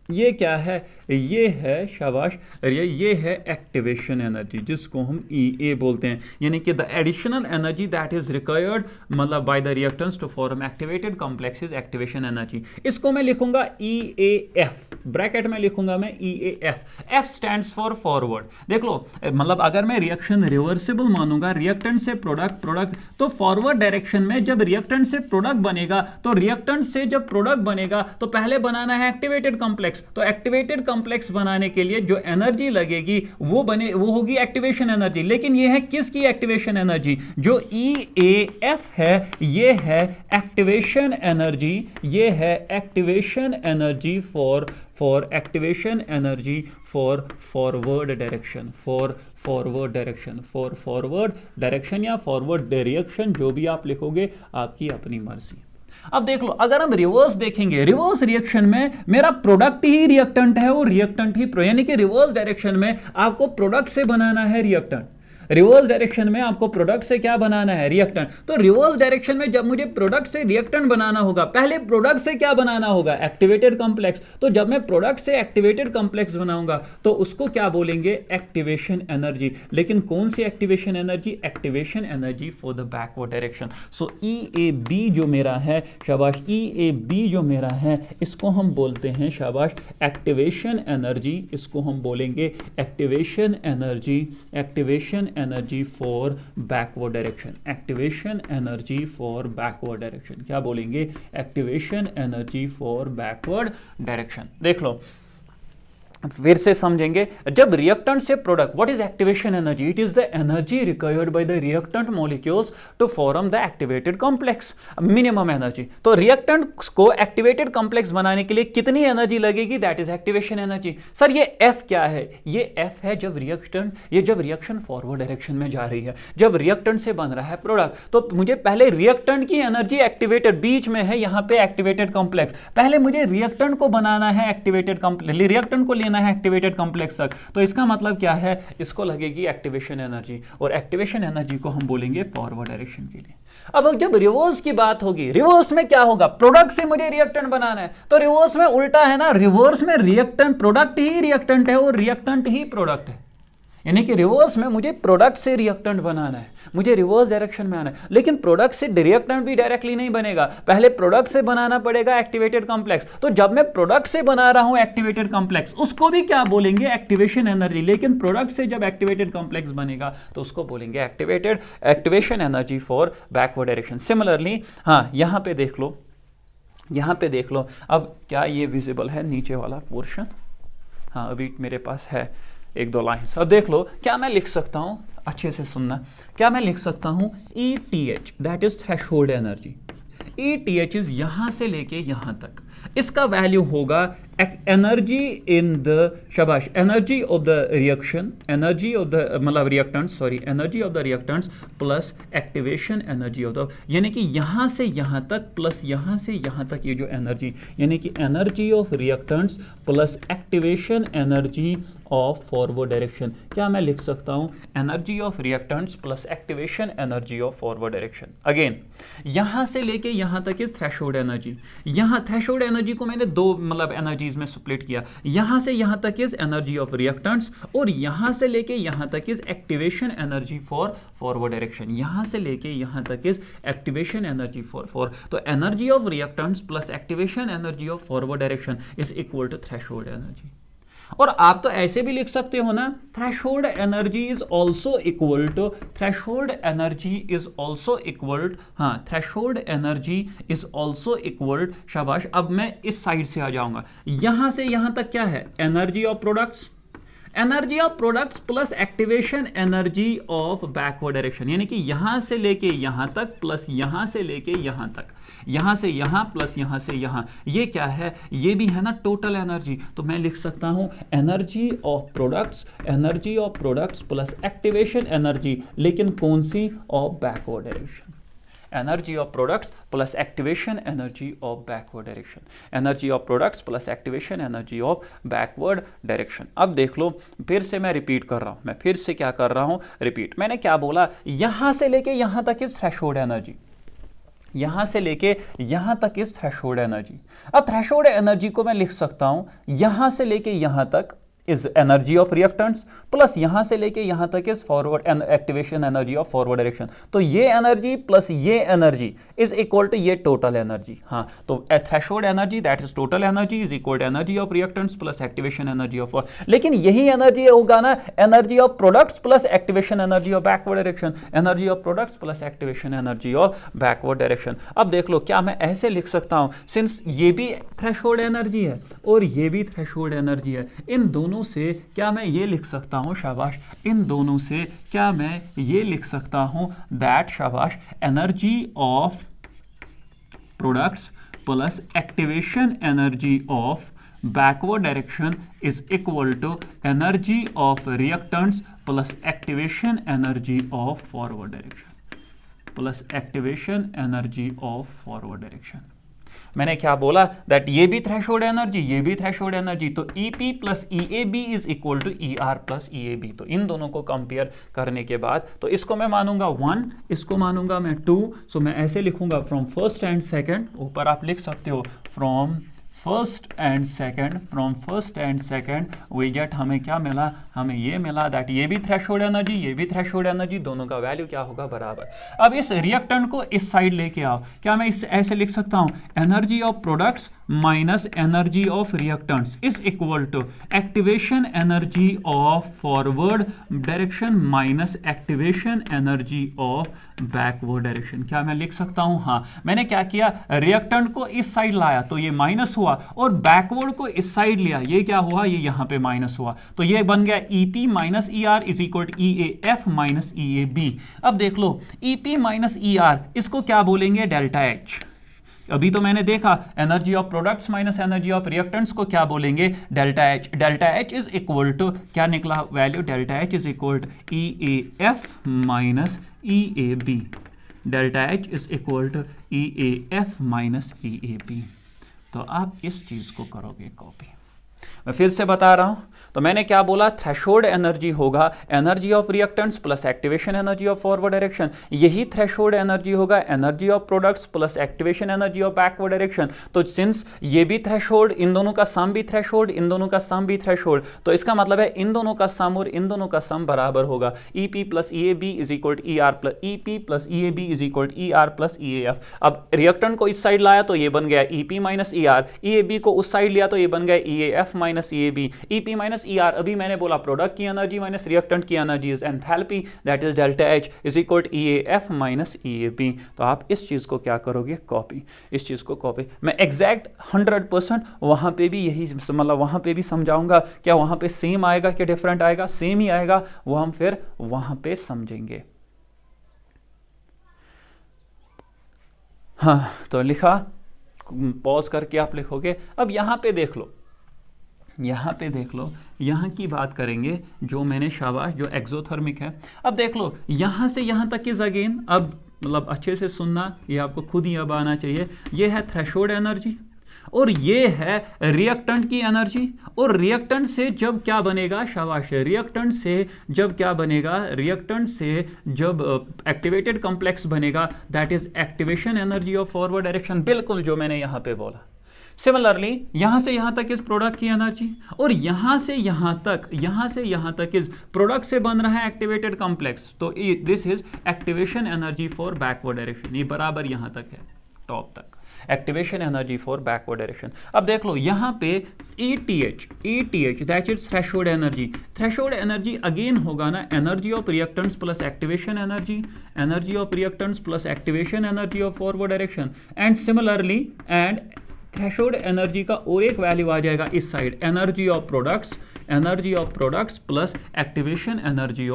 ये क्या है? ये है, शाबाश, ये है एक्टिवेशन एनर्जी, जिसको हम EA बोलते हैं, यानी कि the additional energy that is required, मतलब by the reactants to form activated complex is activation energy. इसको मैं लिखूंगा EAF। ब्रैकेट में लिखूंगा मैं EAF, F stands for forward. देख लो, मतलब अगर मैं रिएक्शन रिवर्सिबल मानूंगा, रिएक्टेंट से प्रोडक्ट, प्रोडक्ट, तो फॉरवर्ड डायरेक्शन में जब रिएक्टेंट से प्रोडक्ट बनेगा, तो रिएक्टेंट से जब प्रोडक्ट बनेगा तो पहले बनाना है एक्टिवेटेड कॉम्प्लेक्स। तो एक्टिवेटेड कॉम्प्लेक्स बनाने के लिए जो एनर्जी लगेगी वो होगी एक्टिवेशन एनर्जी। लेकिन ये है किसकी एक्टिवेशन एनर्जी? जो EAF है ये है एक्टिवेशन एनर्जी, ये है activation energy for activation energy for forward direction, for forward direction, for forward direction या फॉरवर्ड डायरेक्शन, जो भी आप लिखोगे आपकी अपनी मर्जी। अब देख लो, अगर हम रिवर्स देखेंगे, रिवर्स रिएक्शन में मेरा प्रोडक्ट ही रिएक्टेंट है और रिएक्टेंट ही यानी कि रिवर्स डायरेक्शन में आपको प्रोडक्ट से बनाना है रिएक्टेंट, रिवर्स डायरेक्शन में आपको प्रोडक्ट से क्या बनाना है? रिएक्टेंट। तो रिवर्स डायरेक्शन में जब मुझे प्रोडक्ट से रिएक्टेंट बनाना होगा, पहले प्रोडक्ट से क्या बनाना होगा? Activated complex. तो जब मैं प्रोडक्ट से एक्टिवेटेड कॉम्प्लेक्स बनाऊंगा तो उसको क्या बोलेंगे? Activation energy. लेकिन कौन सी activation energy? Activation energy for the backward direction. So EAB जो मेरा है, शाबाश, EAB जो मेरा है, इसको हम बोलते हैं, शाबाश, एक्टिवेशन एनर्जी। इसको हम बोलेंगे activation energy, activation energy for backward direction, activation energy for backward direction. क्या बोलेंगे? Activation energy for backward direction. देख लो, फिर से समझेंगे। जब रिएक्टेंट से product, what is activation energy? It is the energy required by the reactant molecules to form the activated complex, minimum energy. तो रिएक्टेंट को एक्टिवेटेड कॉम्प्लेक्स बनाने के लिए कितनी एनर्जी लगेगी? That is activation energy. Sir ये F क्या है? ये F है जब रिएक्शन फॉरवर्ड डायरेक्शन में जा रही है, जब रिएक्टेंट से बन रहा है प्रोडक्ट, तो मुझे पहले रिएक्टेंट की एनर्जी एक्टिवेटेड, बीच में है यहां पे एक्टिवेटेड कॉम्प्लेक्स, पहले मुझे रिएक्टेंट को बनाना है एक्टिवेटेड कॉम्प्लेक्स, रिएक्टेंट को है एक्टिवेटेड कॉम्प्लेक्स तक। तो इसका मतलब क्या है? इसको लगेगी एक्टिवेशन एनर्जी, और एक्टिवेशन एनर्जी को हम बोलेंगे फॉरवर्ड डायरेक्शन के लिए। अब जब रिवर्स की बात होगी, रिवर्स में क्या होगा? प्रोडक्ट से मुझे रिएक्टेंट बनाना है, तो रिवर्स में उल्टा है ना, रिवर्स में रिएक्टेंट, प्रोडक्ट ही रिएक्टेंट है और रिएक्टेंट ही प्रोडक्ट है। यानी कि रिवर्स में मुझे प्रोडक्ट से रिएक्टेंट बनाना है, मुझे रिवर्स डायरेक्शन में आना है। लेकिन प्रोडक्ट से रिएक्टेंट भी डायरेक्टली नहीं बनेगा, पहले प्रोडक्ट से बनाना पड़ेगा एक्टिवेटेड कॉम्प्लेक्स। तो जब मैं प्रोडक्ट से बना रहा हूं एक्टिवेटेड कॉम्प्लेक्स, उसको भी क्या बोलेंगे? Activation energy. लेकिन प्रोडक्ट से जब एक्टिवेटेड कॉम्प्लेक्स बनेगा तो उसको बोलेंगे activation energy for backward direction. Similarly, हाँ, यहां पे देख लो, यहां पे देख लो। अब क्या ये विजिबल है नीचे वाला पोर्शन? हाँ, अभी मेरे पास है एक दो लाइन्स। अब देख लो, क्या मैं लिख सकता हूं, अच्छे से सुनना, क्या मैं लिख सकता हूं? ETH, that is threshold energy. ETH is यहां से लेके यहां तक, इसका वैल्यू होगा एनर्जी इन द, शाबाश, energy of the reaction, energy of the, मतलब reactants, sorry, energy of the reactants plus activation energy of the, यानी कि यहां से यहां तक प्लस यहां से यहां तक ये जो एनर्जी, यानी कि energy of reactants plus activation energy of forward direction. क्या मैं लिख सकता हूं? Energy of reactants plus activation energy of forward direction. Again, यहां से लेके यहां तक इज थ्रेशोल्ड एनर्जी। यहां थ्रेशोल्ड एनर्जी को मैंने दो मतलब एनर्जीज में स्प्लिट किया, यहां से यहां तक इज एनर्जी ऑफ रिएक्टेंट्स और यहां से लेके यहां तक is activation energy for forward direction. यहां से लेके यहां तक इज एक्टिवेशन एनर्जी फॉर तो energy of reactants plus activation energy of forward direction is equal to threshold energy. और आप तो ऐसे भी लिख सकते हो ना, threshold energy is also equal to, threshold energy is also equal, हाँ, threshold energy is also equal, शाबाश। अब मैं इस साइड से आ जाऊंगा, यहां से यहां तक क्या है? Energy of products, energy of products plus activation energy of backward direction, यानी कि यहां से लेके यहां तक प्लस यहां से लेके यहां तक, यहां से यहां प्लस यहां से यहां, ये क्या है? ये भी है ना टोटल एनर्जी। तो मैं लिख सकता हूं energy of products plus activation energy, लेकिन कौन सी? Of backward direction. Energy of products plus activation energy of backward direction, energy of products plus activation energy of backward direction. अब देख लो, फिर से मैं रिपीट कर रहा हूं, मैं फिर से क्या कर रहा हूं? रिपीट। मैंने क्या बोला? यहां से लेके यहां तक इज थ्रेशोल्ड एनर्जी, यहां से लेके यहां तक इज थ्रेशोल्ड एनर्जी। अब थ्रेशोल्ड एनर्जी को मैं लिख सकता हूं यहां से लेके यहां तक is energy of reactants plus यहां से लेके यहां तक is forward activation energy of forward direction. तो ये एनर्जी प्लस ये एनर्जी इज इक्वल टू ये टोटल एनर्जी। हाँ, तो threshold energy that is total energy is equal to energy of reactants plus activation energy of, लेकिन यही energy होगा ना energy of products plus activation energy of backward direction, energy of products plus activation energy of backward direction. अब देख लो, क्या मैं ऐसे लिख सकता हूं, सिंस ये भी थ्रेशोल्ड एनर्जी है और ये भी थ्रेशोल्ड एनर्जी है, इन दोनों से क्या मैं ये लिख सकता हूं, शाबाश, इन दोनों से क्या मैं ये लिख सकता हूं दैट, शाबाश, energy of products plus activation energy of backward direction is equal to energy of reactants plus activation energy of forward direction plus activation energy of forward direction. मैंने क्या बोला दैट ये भी थ्रेशोल्ड एनर्जी, ये भी threshold energy, तो EP plus EAB is equal to ER plus EAB। तो इन दोनों को कंपेयर करने के बाद तो इसको मैं मानूंगा 1, इसको मानूंगा मैं 2। सो मैं ऐसे लिखूंगा फ्रॉम फर्स्ट एंड सेकंड, ऊपर आप लिख सकते हो from first and second, from first and second we get, हमें क्या मिला, हमें ये मिला दैट ये भी थ्रेशोल्ड एनर्जी, ये भी थ्रेशोल्ड एनर्जी, दोनों का वैल्यू क्या होगा, बराबर। अब इस रिएक्टेंट को इस साइड लेके आओ, क्या मैं इस ऐसे लिख सकता हूं, energy of products minus energy of reactants is equal to activation energy of forward direction minus activation energy of backward direction. क्या मैं लिख सकता हूं, हाँ। मैंने क्या किया, रिएक्टेंट को इस साइड लाया तो ये माइनस हुआ, और बैकवर्ड को इस साइड लिया, ये क्या हुआ, ये यहां पे माइनस हुआ, तो ये बन गया EP minus ER is equal to EAF minus EAB। अब देख लो, EP माइनस ER इसको क्या बोलेंगे, डेल्टा H। अभी तो मैंने देखा energy of products minus energy of reactants को क्या बोलेंगे, delta H। Delta H is equal to, क्या निकला value, delta H is equal to EAF minus EAB। Delta H is equal to EAF minus EAB। तो आप इस चीज को करोगे कॉपी। मैं फिर से बता रहा हूं, तो मैंने क्या बोला, थ्रेशोल्ड एनर्जी होगा energy of reactants plus activation energy of forward direction, यही थ्रेशोल्ड एनर्जी होगा energy of products plus activation energy of backward direction. तो सिंस ये भी थ्रेशोल्ड, इन दोनों का सम भी थ्रेशोल्ड, इन दोनों का सम भी थ्रेशोल्ड, तो इसका मतलब है इन दोनों का सम और इन दोनों का सम बराबर होगा। EP plus EAB is equal to ER plus EP plus EAB is equal to ER plus EAF। अब रिएक्टेंट को इस साइड लाया तो ये बन गया EP माइनस ER, EAB को उस साइड लिया तो ये बन गया EAF minus EAB। EP minus ER, अभी मैंने बोला प्रोडक्ट की एनर्जी माइनस रिएक्टेंट की energy is enthalpy, that is delta H is equal to EAF minus EAB। तो आप इस चीज को क्या करोगे, कॉपी, इस चीज को कॉपी। मैं एग्जैक्ट 100% वहां पे भी यही, मतलब वहां पे भी समझाऊंगा, क्या वहां पे सेम आएगा कि डिफरेंट आएगा, सेम ही आएगा, वो हम फिर वहां पे समझेंगे। हाँ, तो लिखा, पॉज करके आप लिखोगे। अब यहां पे देख लो, यहाँ पे देख लो, यहाँ की बात करेंगे जो मैंने, शाबाश, जो एक्सोथर्मिक है। अब देख लो, यहाँ से यहाँ तक इज अगेन, अब मतलब अच्छे से सुनना, ये आपको खुद ही अब आना चाहिए। ये है थ्रेशोल्ड एनर्जी और ये है रिएक्टेंट की एनर्जी, और रिएक्टेंट से जब क्या बनेगा, शाबाश, रिएक्टेंट से जब क्या बनेगा, रिएक्टेंट से जब एक्टिवेटेड कॉम्प्लेक्स बनेगा, that is activation energy of forward direction, बिल्कुल जो मैंने यहाँ पे बोला। सिमिलरली यहां से यहां तक इस प्रोडक्ट की एनर्जी, और यहां से यहां तक इस प्रोडक्ट से बन रहा है एक्टिवेटेड कॉम्प्लेक्स, तो this is activation energy for backward direction, ये बराबर यहां तक है, टॉप तक activation energy for backward direction. अब देख लो यहां पे ETH that is threshold energy. Threshold energy again होगा ना energy of reactants plus activation energy, energy of reactants plus activation energy of forward direction, and similarly and threshold energy का और एक value आ जाएगा इस side, energy of products plus activation energy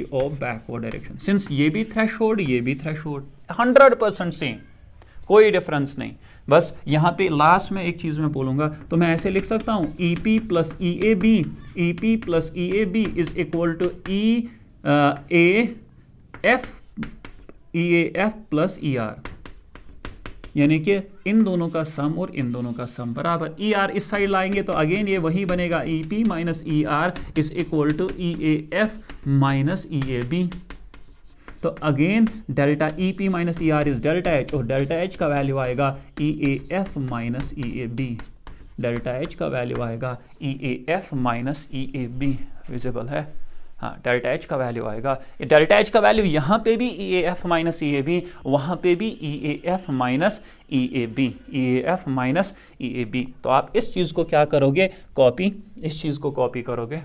of backward direction. Since ये भी threshold, ये भी threshold, 100% same, कोई डिफरेंस नहीं। बस यहाँ पे लास्ट में एक चीज मैं बोलूंगा, तो मैं ऐसे लिख सकता हूं EP plus EAB is equal to EAF plus ER, यानी कि इन दोनों का सम और इन दोनों का सम बराबर। ER इस साइड लाएंगे तो अगेन ये वही बनेगा, EP minus ER is equal to EAF minus EAB। तो again delta EP minus ER is delta H, और डेल्टा H का वैल्यू आएगा EAF minus EAB। Delta H का वैल्यू आएगा EAF माइनस EAB, विजिबल है, हाँ डेल्टा एच का value आएगा, डेल्टा एच का वैल्यू यहाँ पे भी EAF माइनस EAB, वहाँ पे भी EAF minus EAB, EAF minus EAB। तो आप इस चीज़ को क्या करोगे, कॉपी, इस चीज़ को कॉपी करोगे।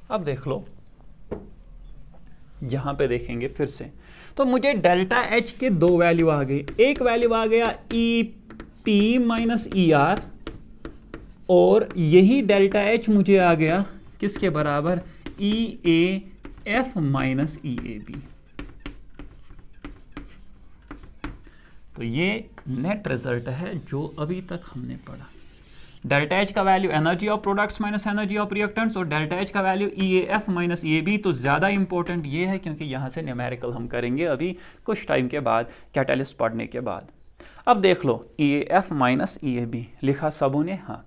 अब देख लो, यहां पे देखेंगे फिर से, तो मुझे डेल्टा एच के दो वैल्यू आ गए, एक वैल्यू आ गया EP माइनस ER, और यही डेल्टा एच मुझे आ गया किसके बराबर, EAF माइनस EAB। तो ये नेट रिजल्ट है जो अभी तक हमने पढ़ा। डेल्टा एच का value energy of products minus energy of reactants, और डेल्टा एच का वैल्यू EAF माइनस EAB। तो ज़्यादा इंपॉर्टेंट ये है क्योंकि यहाँ से न्यूमेरिकल हम करेंगे अभी कुछ टाइम के बाद, कैटालिस्ट पढ़ने के बाद। अब देख लो EAF माइनस EAB लिखा सबों ने, हाँ।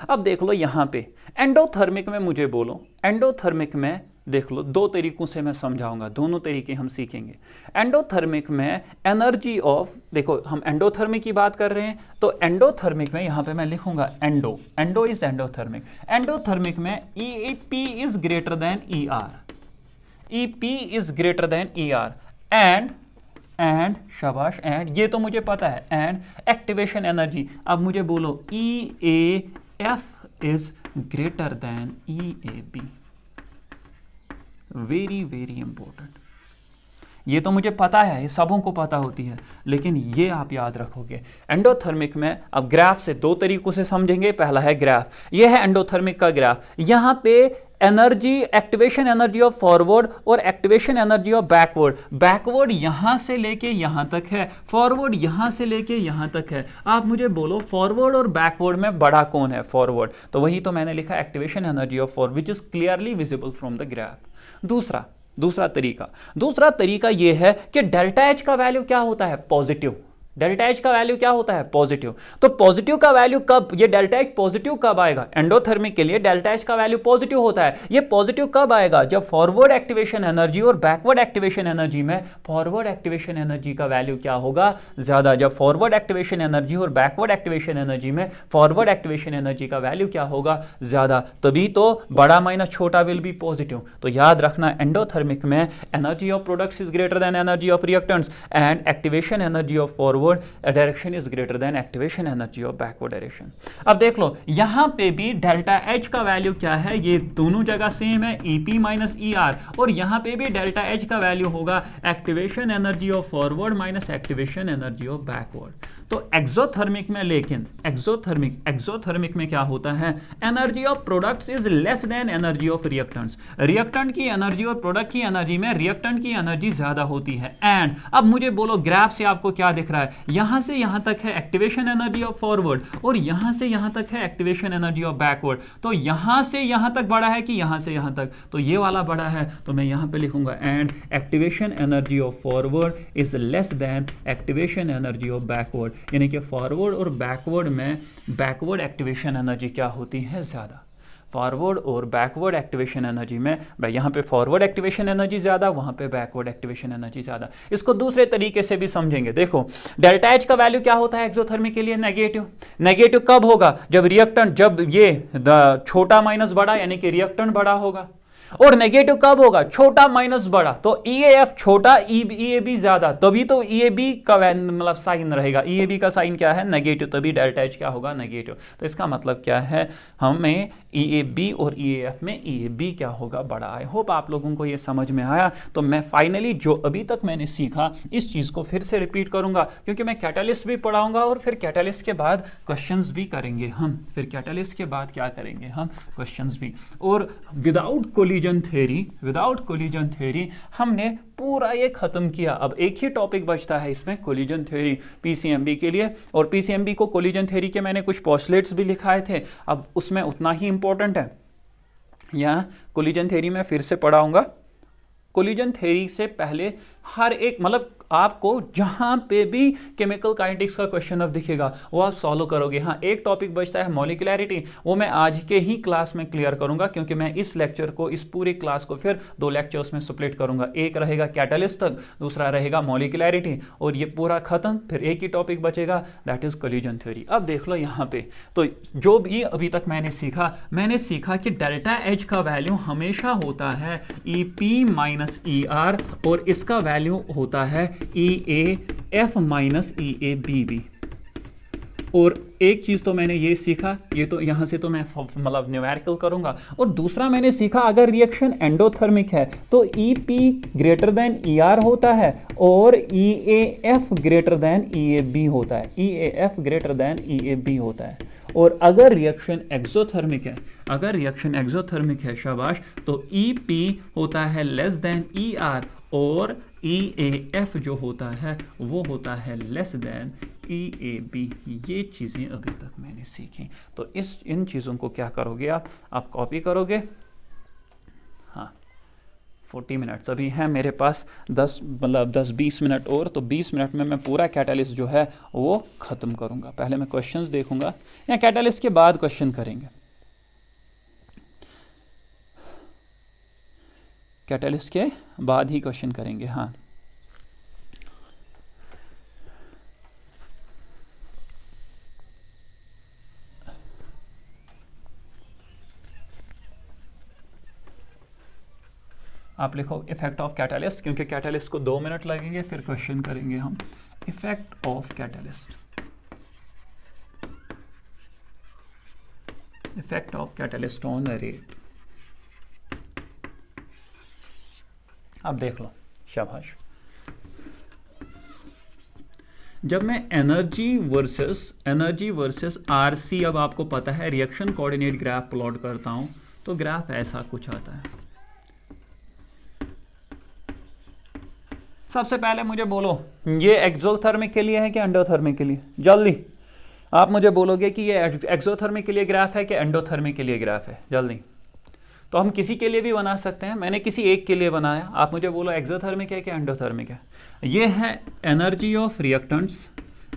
अब देख लो यहाँ पे एंडोथर्मिक में मुझे बोलो, एंडोथर्मिक में देख लो, दो तरीकों से मैं समझाऊंगा, दोनों तरीके हम सीखेंगे। एंडोथर्मिक में एनर्जी ऑफ, देखो हम एंडोथर्मिक की बात कर रहे हैं, तो एंडोथर्मिक में यहाँ पे मैं लिखूंगा एंडो इज एंडोथर्मिक। एंडोथर्मिक में EP is greater then ER, EP is greater then ER, and शाबाश, एंड ये तो मुझे पता है, एंड एक्टिवेशन एनर्जी। अब मुझे बोलो EAF is greater then EAB। Very very important, ये तो मुझे पता है, ये सबों को पता होती है, लेकिन ये आप याद रखोगे। एंडोथर्मिक में अब ग्राफ से दो तरीकों से समझेंगे। पहला है ग्राफ, ये है एंडोथर्मिक का ग्राफ। यहां पे energy, activation energy of forward और activation energy of backward. Backward यहां से लेके यहां तक है, फॉरवर्ड यहां से लेके यहां तक है। आप मुझे बोलो फॉरवर्ड और बैकवर्ड में बड़ा कौन है, फॉरवर्ड। तो वही तो मैंने लिखा activation energy of forward which is clearly visible from the graph. दूसरा तरीका यह है कि डेल्टा एच का वैल्यू क्या होता है, पॉजिटिव। डेल्टा एच का वैल्यू क्या होता है, पॉजिटिव। तो पॉजिटिव का वैल्यू कब, ये डेल्टा एच पॉजिटिव कब आएगा, एंडोथर्मिक के लिए डेल्टा एच का वैल्यू पॉजिटिव होता है। ये पॉजिटिव कब आएगा, जब फॉरवर्ड एक्टिवेशन एनर्जी और बैकवर्ड एक्टिवेशन एनर्जी में फॉरवर्ड एक्टिवेशन एनर्जी का वैल्यू क्या होगा, ज्यादा। जब फॉरवर्ड एक्टिवेशन एनर्जी और बैकवर्ड एक्टिवेशन एनर्जी में फॉरवर्ड एक्टिवेशन एनर्जी का वैल्यू क्या होगा, ज्यादा, तभी तो बड़ा माइनस छोटा विल बी पॉजिटिव। तो याद रखना, एंडोथर्मिक में energy of products is greater than energy of reactants, and activation energy of forward direction is greater then activation energy of backward direction. अब देख लो यहां पे भी डेल्टा एच का वैल्यू क्या है, ये दोनों जगह सेम है, EP माइनस ER, और यहां पे भी डेल्टा एच का वैल्यू होगा activation energy of forward minus activation energy of backward. तो एक्सोथर्मिक में, लेकिन एक्सोथर्मिक में क्या होता है, energy of products is less than energy of reactants. Reactant की एनर्जी और प्रोडक्ट की एनर्जी में रिएक्टेंट की एनर्जी ज्यादा होती है। एंड अब मुझे बोलो ग्राफ से आपको क्या दिख रहा है, यहां से यहां तक है एक्टिवेशन एनर्जी ऑफ फॉरवर्ड और यहां से यहां तक है एक्टिवेशन एनर्जी ऑफ बैकवर्ड। तो यहां से यहां तक बड़ा है कि यहां से यहां तक, तो ये वाला बड़ा है, तो मैं यहां पे लिखूंगा and activation energy of forward is less then activation energy of backward. यानी कि फॉरवर्ड और बैकवर्ड में बैकवर्ड एक्टिवेशन एनर्जी क्या होती है, ज्यादा। फॉरवर्ड और बैकवर्ड एक्टिवेशन एनर्जी में यहाँ पे फॉरवर्ड एक्टिवेशन एनर्जी ज़्यादा, वहाँ पे बैकवर्ड एक्टिवेशन एनर्जी ज़्यादा। इसको दूसरे तरीके से भी समझेंगे। देखो डेल्टा एच का वैल्यू क्या होता है एक्सोथर्मिक के लिए, नेगेटिव। नेगेटिव कब होगा, जब रिएक्टेंट, जब ये छोटा माइनस बड़ा यानी कि रिएक्टेंट बड़ा होगा। और नेगेटिव कब होगा, छोटा माइनस बड़ा। तो EAF छोटा, EAB ज्यादा, तभी तो EAB का मतलब साइन रहेगा। EAB का साइन क्या है, नेगेटिव, तभी डेल्टा एच क्या होगा, नेगेटिव। तो इसका मतलब क्या है, हमें EAB और EAF में EAB क्या होगा, बड़ा। आई होप आप लोगों को ये समझ में आया। तो मैं फाइनली जो अभी तक मैंने सीखा इस चीज़ को फिर से रिपीट करूंगा, क्योंकि मैं कैटालिस्ट भी पढ़ाऊंगा और फिर कैटालिस्ट के बाद क्वेश्चंस भी करेंगे हम। फिर कैटालिस्ट के बाद क्या करेंगे हम, क्वेश्चंस भी। और विदाउट कोलिजन थ्योरी हमने पूरा ये खत्म किया। अब एक ही टॉपिक बचता है इसमें, कोलिजन थ्योरी PCMB के लिए। और PCMB को कोलिजन थ्योरी के मैंने कुछ पोस्टलेट्स भी लिखाए थे, अब उसमें उतना ही इंपॉर्टेंट है। यहाँ कोलिजन थ्योरी में फिर से पढ़ाऊंगा। कोलिजन थ्योरी से पहले हर एक मतलब आपको जहां पे भी केमिकल काइनेटिक्स का क्वेश्चन अब दिखेगा वो आप सॉल्व करोगे। हाँ, एक टॉपिक बचता है मॉलिक्यूलैरिटी, वो मैं आज के ही क्लास में क्लियर करूंगा, क्योंकि मैं इस लेक्चर को, इस पूरी क्लास को फिर 2 लेक्चर्स में स्प्लिट करूंगा। एक रहेगा कैटलिस्ट तक, दूसरा रहेगा मॉलिक्यूलैरिटी, और ये पूरा खत्म, फिर एक ही टॉपिक बचेगा, दैट इज कोलिजन थ्योरी। अब देख लो यहाँ पे, तो जो भी अभी तक मैंने सीखा कि डेल्टा एच का वैल्यू हमेशा होता है E P minus E R, और इसका वैल्यू होता है E A F minus E A B B. और एक चीज तो मैंने ये सीखा, ये तो यहां से तो मैं मतलब न्यूमेरिकल करूंगा, और दूसरा मैंने सीखा अगर रिएक्शन एंडोथर्मिक है तो E P greater than E R होता है, और E A F greater than E A B होता है, E A F greater than E A B होता है। और अगर रिएक्शन एक्सोथर्मिक है, शाबाश, तो ई पी होता है लेस देन ई आर, और ई ए एफ जो होता है वो होता है less than E A B. ये चीज़ें अभी तक मैंने सीखी, तो इन चीज़ों को क्या करोगे आप कॉपी करोगे। हाँ, 40 मिनट्स अभी हैं मेरे पास, 10-20 मिनट और, तो 20 मिनट में मैं पूरा कैटालिस्ट जो है वो ख़त्म करूँगा। पहले मैं क्वेश्चंस देखूँगा, या कैटालिस्ट के बाद क्वेश्चन करेंगे, कैटालिस्ट के बाद ही क्वेश्चन करेंगे। हाँ, आप लिखो इफेक्ट ऑफ कैटालिस्ट, क्योंकि कैटालिस्ट को 2 मिनट लगेंगे, फिर क्वेश्चन करेंगे हम। Effect of catalyst, effect of catalyst on the rate. अब देख लो, शाबाश। जब मैं एनर्जी वर्सेस आरसी, अब आपको पता है रिएक्शन कोऑर्डिनेट ग्राफ प्लॉट करता हूं, तो ग्राफ ऐसा कुछ आता है। सबसे पहले मुझे बोलो, ये एक्सोथर्मिक के लिए है कि एंडोथर्मिक के लिए? जल्दी आप मुझे बोलोगे कि ये एक्सोथर्मिक के लिए ग्राफ है कि एंडोथर्मिक के लिए ग्राफ है, जल्दी। तो हम किसी के लिए भी बना सकते हैं, मैंने किसी एक के लिए बनाया, आप मुझे बोलो एक्सोथर्मिक है कि एंडोथर्मिक है। ये है एनर्जी ऑफ रिएक्टेंट्स,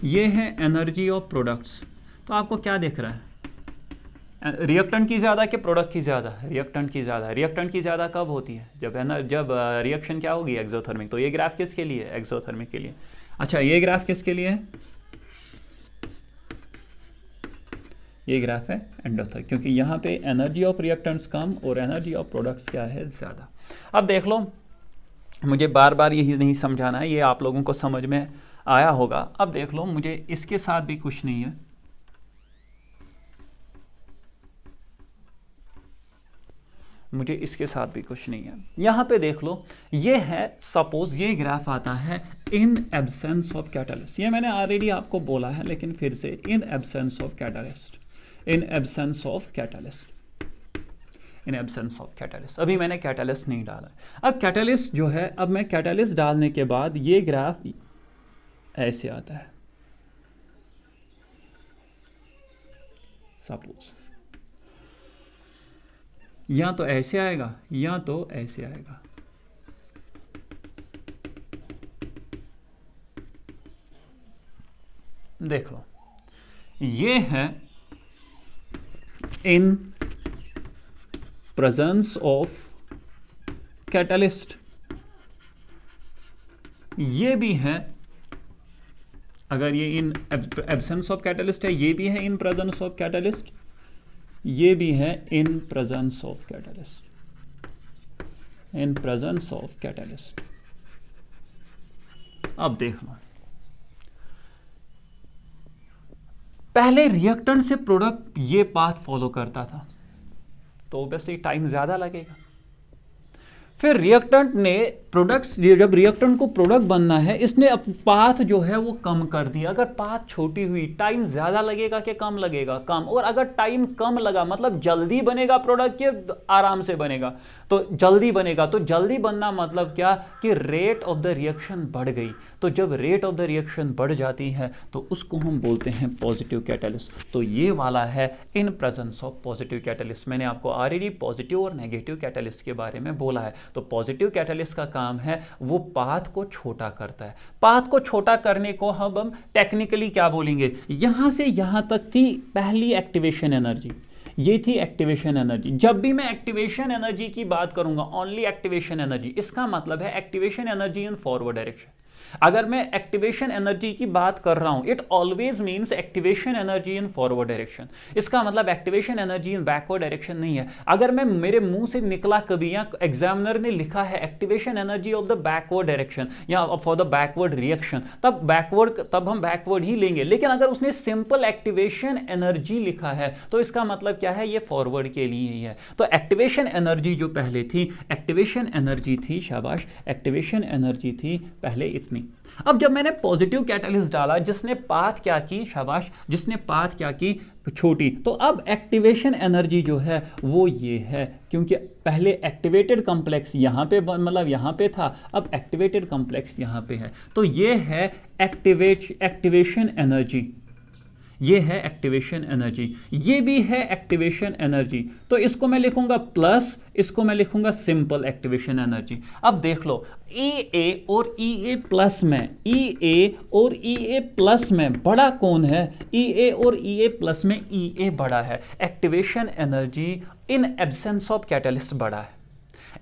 ये है एनर्जी ऑफ प्रोडक्ट्स। तो आपको क्या दिख रहा है, रिएक्टेंट की ज़्यादा कि प्रोडक्ट की ज़्यादा? रिएक्टेंट की ज़्यादा। रिएक्टेंट की ज़्यादा कब होती है? जब रिएक्शन क्या होगी, एक्सोथर्मिक। तो ये ग्राफ किसके लिए है? एक्सोथर्मिक के लिए। अच्छा, ये ग्राफ किसके लिए है? ये ग्राफ है एंडोथर्मिक, क्योंकि यहाँ पे एनर्जी ऑफ रिएक्टेंट्स कम और एनर्जी ऑफ प्रोडक्ट्स क्या है, ज़्यादा। अब देख लो, मुझे बार बार यही नहीं समझाना है, ये आप लोगों को समझ में आया होगा। अब देख लो, मुझे इसके साथ भी कुछ नहीं है, मुझे इसके साथ भी कुछ नहीं है। यहाँ पे देख लो, ये है, सपोज ये ग्राफ आता है इन एब्सेंस ऑफ कैटालिस्ट। ये मैंने ऑलरेडी आपको बोला है, लेकिन फिर से, in absence of catalyst, in absence of catalyst, in absence of catalyst. अभी मैंने कैटालिस्ट नहीं डाला। अब कैटालिस्ट जो है, अब मैं कैटालिस्ट डालने के बाद ये ग्राफ ऐसे आता है, सपोज, या तो ऐसे आएगा या तो ऐसे आएगा। देख लो, ये है इन प्रेजेंस ऑफ कैटालिस्ट, ये भी है, अगर ये इन एब्सेंस ऑफ कैटालिस्ट है, ये भी है इन प्रेजेंस ऑफ कैटालिस्ट, ये भी है इन presence of catalyst, in presence of catalyst. अब देख लो, पहले रिएक्टेंट से प्रोडक्ट ये पाथ फॉलो करता था, तो ऑब्वियसली टाइम ज्यादा लगेगा। फिर रिएक्टेंट ने प्रोडक्ट्स, जब रिएक्टेंट को प्रोडक्ट बनना है, इसने पाथ जो है वो कम कर दिया। अगर पाथ छोटी हुई, टाइम ज्यादा लगेगा कि कम लगेगा? कम। और अगर टाइम कम लगा, मतलब जल्दी बनेगा प्रोडक्ट के आराम से बनेगा? तो जल्दी बनेगा। तो जल्दी बनना मतलब क्या, कि रेट ऑफ द रिएक्शन बढ़ गई। तो जब रेट ऑफ द रिएक्शन बढ़ जाती है तो उसको हम बोलते हैं पॉजिटिव कैटालिस्ट। तो ये वाला है इन प्रेजेंस ऑफ पॉजिटिव कैटालिस्ट। मैंने आपको ऑलरेडी पॉजिटिव और नेगेटिव कैटालिस्ट के बारे में बोला है। तो पॉजिटिव कैटलिस्ट का काम है वो पाथ को छोटा करता है। पाथ को छोटा करने को हम टेक्निकली क्या बोलेंगे, यहां से यहां तक थी पहली एक्टिवेशन एनर्जी, ये थी एक्टिवेशन एनर्जी। जब भी मैं एक्टिवेशन एनर्जी की बात करूंगा, ओनली एक्टिवेशन एनर्जी, इसका मतलब है activation energy in forward direction. अगर मैं एक्टिवेशन एनर्जी की बात कर रहा हूं, it always means activation energy in forward direction. इसका मतलब activation energy in backward direction नहीं है। अगर मैं मेरे मुंह से निकला कभी या एग्जामिनर ने लिखा है activation energy of the backward direction या फॉर द बैकवर्ड रिएक्शन, तब हम बैकवर्ड ही लेंगे। लेकिन अगर उसने सिंपल एक्टिवेशन एनर्जी लिखा है तो इसका मतलब क्या है, ये फॉरवर्ड के लिए ही है। तो एक्टिवेशन एनर्जी जो पहले थी, एक्टिवेशन एनर्जी थी, शाबाश, एक्टिवेशन एनर्जी थी पहले इतनी। अब जब मैंने पॉजिटिव कैटलिस्ट डाला जिसने पाथ क्या की, शाबाश, जिसने पाथ क्या की, छोटी, तो अब एक्टिवेशन एनर्जी जो है वो ये है, क्योंकि पहले एक्टिवेटेड कॉम्प्लेक्स यहां पे, मतलब यहां पे था, अब एक्टिवेटेड कॉम्प्लेक्स यहां पे है, तो ये है एक्टिवेशन एनर्जी, ये है एक्टिवेशन एनर्जी, ये भी है एक्टिवेशन एनर्जी। तो इसको मैं लिखूंगा प्लस, इसको मैं लिखूंगा सिंपल एक्टिवेशन एनर्जी। अब देख लो, EA और EA प्लस में, EA और EA प्लस में बड़ा कौन है, EA और EA प्लस में EA बड़ा है। Activation energy in absence of catalyst बड़ा है।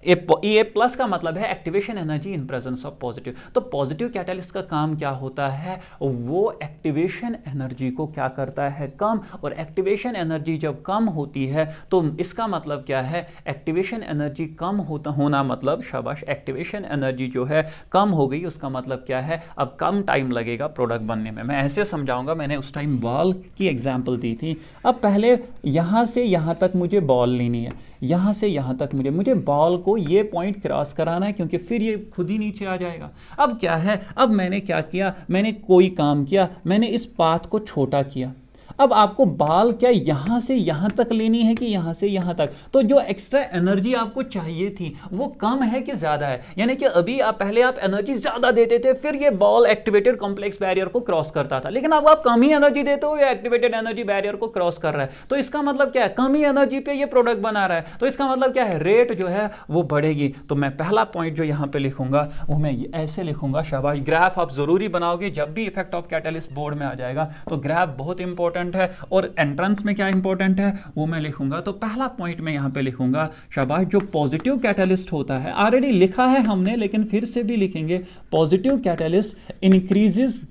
EA प्लस का मतलब है activation energy in presence of positive. तो पॉजिटिव कैटलिस्ट का काम क्या होता है, वो एक्टिवेशन एनर्जी को क्या करता है, कम। और एक्टिवेशन एनर्जी जब कम होती है तो इसका मतलब क्या है, एक्टिवेशन एनर्जी कम होना मतलब, शाबाश, एक्टिवेशन एनर्जी जो है कम हो गई, उसका मतलब क्या है, अब कम टाइम लगेगा प्रोडक्ट बनने में। मैं ऐसे समझाऊंगा, मैंने उस टाइम बॉल की एग्जाम्पल दी थी। अब पहले यहां से यहां तक मुझे बॉल लेनी है, यहां से यहां तक मुझे बॉल को ये पॉइंट क्रॉस कराना है, क्योंकि फिर ये खुद ही नीचे आ जाएगा। अब क्या है, अब मैंने क्या किया, मैंने कोई काम किया, मैंने इस पाथ को छोटा किया। अब आपको बॉल क्या यहां से यहां तक लेनी है कि यहां से यहां तक, तो जो एक्स्ट्रा एनर्जी आपको चाहिए थी वो कम है कि ज्यादा है, यानी कि अभी पहले आप एनर्जी ज्यादा देते थे, फिर ये बॉल एक्टिवेटेड कॉम्प्लेक्स बैरियर को क्रॉस करता था, लेकिन अब आप कम ही एनर्जी देते हो, ये एक्टिवेटेड एनर्जी बैरियर को क्रॉस कर रहा है। तो इसका मतलब क्या है, कम ही एनर्जी पे ये प्रोडक्ट बना रहा है, तो इसका मतलब क्या है, रेट जो है वो बढ़ेगी। तो मैं पहला पॉइंट जो यहां पे लिखूंगा वो मैं ऐसे लिखूंगा, शाबाश। ग्राफ आप जरूरी बनाओगे, जब भी इफेक्ट ऑफ कैटलिस्ट बोर्ड में आ जाएगा तो ग्राफ बहुत इंपॉर्टेंट है, और एंट्रेंस में क्या इंपॉर्टेंट है वो मैं लिखूंगा। तो पहला पॉइंट मैं यहां पे लिखूंगा, शाबाश, जो पॉजिटिव कैटलिस्ट होता है, ऑलरेडी लिखा है हमने लेकिन फिर से भी लिखेंगे, positive catalyst increases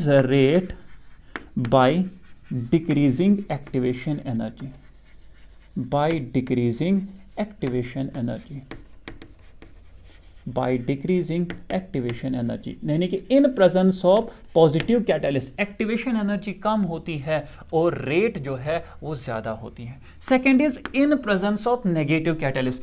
rate by decreasing activation energy, by decreasing activation energy, by decreasing activation energy, यानी कि in presence of positive catalyst activation energy कम होती है और रेट जो है वो ज्यादा होती है। Second is in presence of negative catalyst.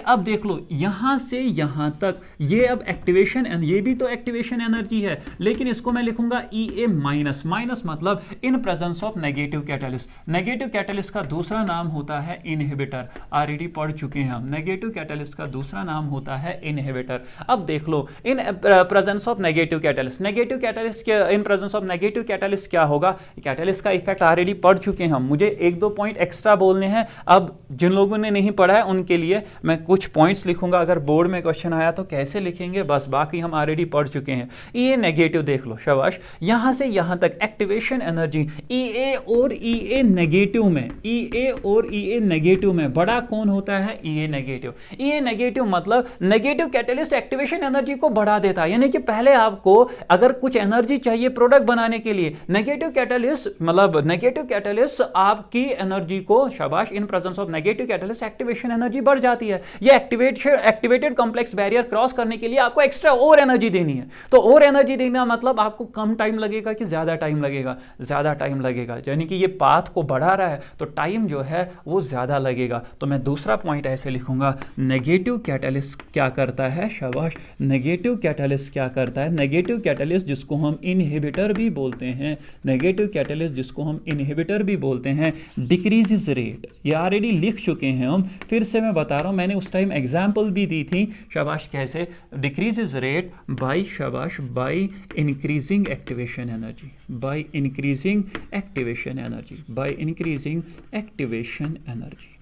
अब देख लो, यहां से यहां तक ये अब एक्टिवेशन, ये भी तो एक्टिवेशन एनर्जी है, लेकिन इसको मैं लिखूंगा EA माइनस, माइनस मतलब इन presence of negative catalyst. Negative catalyst का दूसरा नाम होता है इनहिबिटर, ऑलरेडी पढ़ चुके हैं हम। नेगेटिव कैटलिस्ट का दूसरा नाम होता है इनहिबिटर। अब देख लो, in presence of negative catalyst, negative catalyst के in presence of negative catalyst क्या होगा, कैटलिस्ट का इफेक्ट ऑलरेडी पढ़ चुके हैं हम, मुझे एक दो पॉइंट एक्स्ट्रा बोलने हैं। अब जिन लोगों ने नहीं पढ़ा है उनके लिए मैं कुछ पॉइंट्स लिखूंगा, अगर बोर्ड में क्वेश्चन आया तो कैसे लिखेंगे, बस बाकी हम ऑलरेडी पढ़ चुके हैं। ये नेगेटिव देख लो, शाबाश, यहां से यहां तक एक्टिवेशन एनर्जी EA और EA नेगेटिव में, EA और EA नेगेटिव में बड़ा कौन होता है, EA नेगेटिव। EA नेगेटिव मतलब नेगेटिव कैटलिस्ट एक्टिवेशन एनर्जी को बढ़ा देता है, यानी कि पहले आपको अगर कुछ एनर्जी चाहिए प्रोडक्ट बनाने के लिए, नेगेटिव कैटलिस्ट मतलब नेगेटिव कैटलिस्ट आपकी एनर्जी को, शाबाश, इन presence of negative catalyst activation energy बढ़ जाती है। ये एक्टिवेटेड कॉम्प्लेक्स बैरियर क्रॉस करने के लिए आपको एक्स्ट्रा और एनर्जी देनी है। तो और एनर्जी देना मतलब आपको कम टाइम लगेगा कि ज्यादा टाइम लगेगा, ज्यादा टाइम लगेगा, यानी कि ये पाथ को बढ़ा रहा है तो टाइम जो है वो ज्यादा लगेगा। तो मैं दूसरा पॉइंट ऐसे लिखूंगा, नेगेटिव कैटलिस्ट क्या करता है, शाबाश, नेगेटिव कैटलिस्ट क्या करता है, नेगेटिव कैटलिस्ट जिसको हम इनहिबिटर भी बोलते हैं, नेगेटिव कैटलिस्ट जिसको हम इनहिबिटर भी बोलते हैं, डिक्रीजेस रेट। ये ऑलरेडी लिख चुके हैं हम, फिर से मैं बता रहा हूं, मैंने उस टाइम एग्जांपल भी दी थी, शाबाश, कैसे, डिक्रीजेस रेट बाय, शाबाश, by increasing activation energy, by increasing activation energy, by increasing activation energy,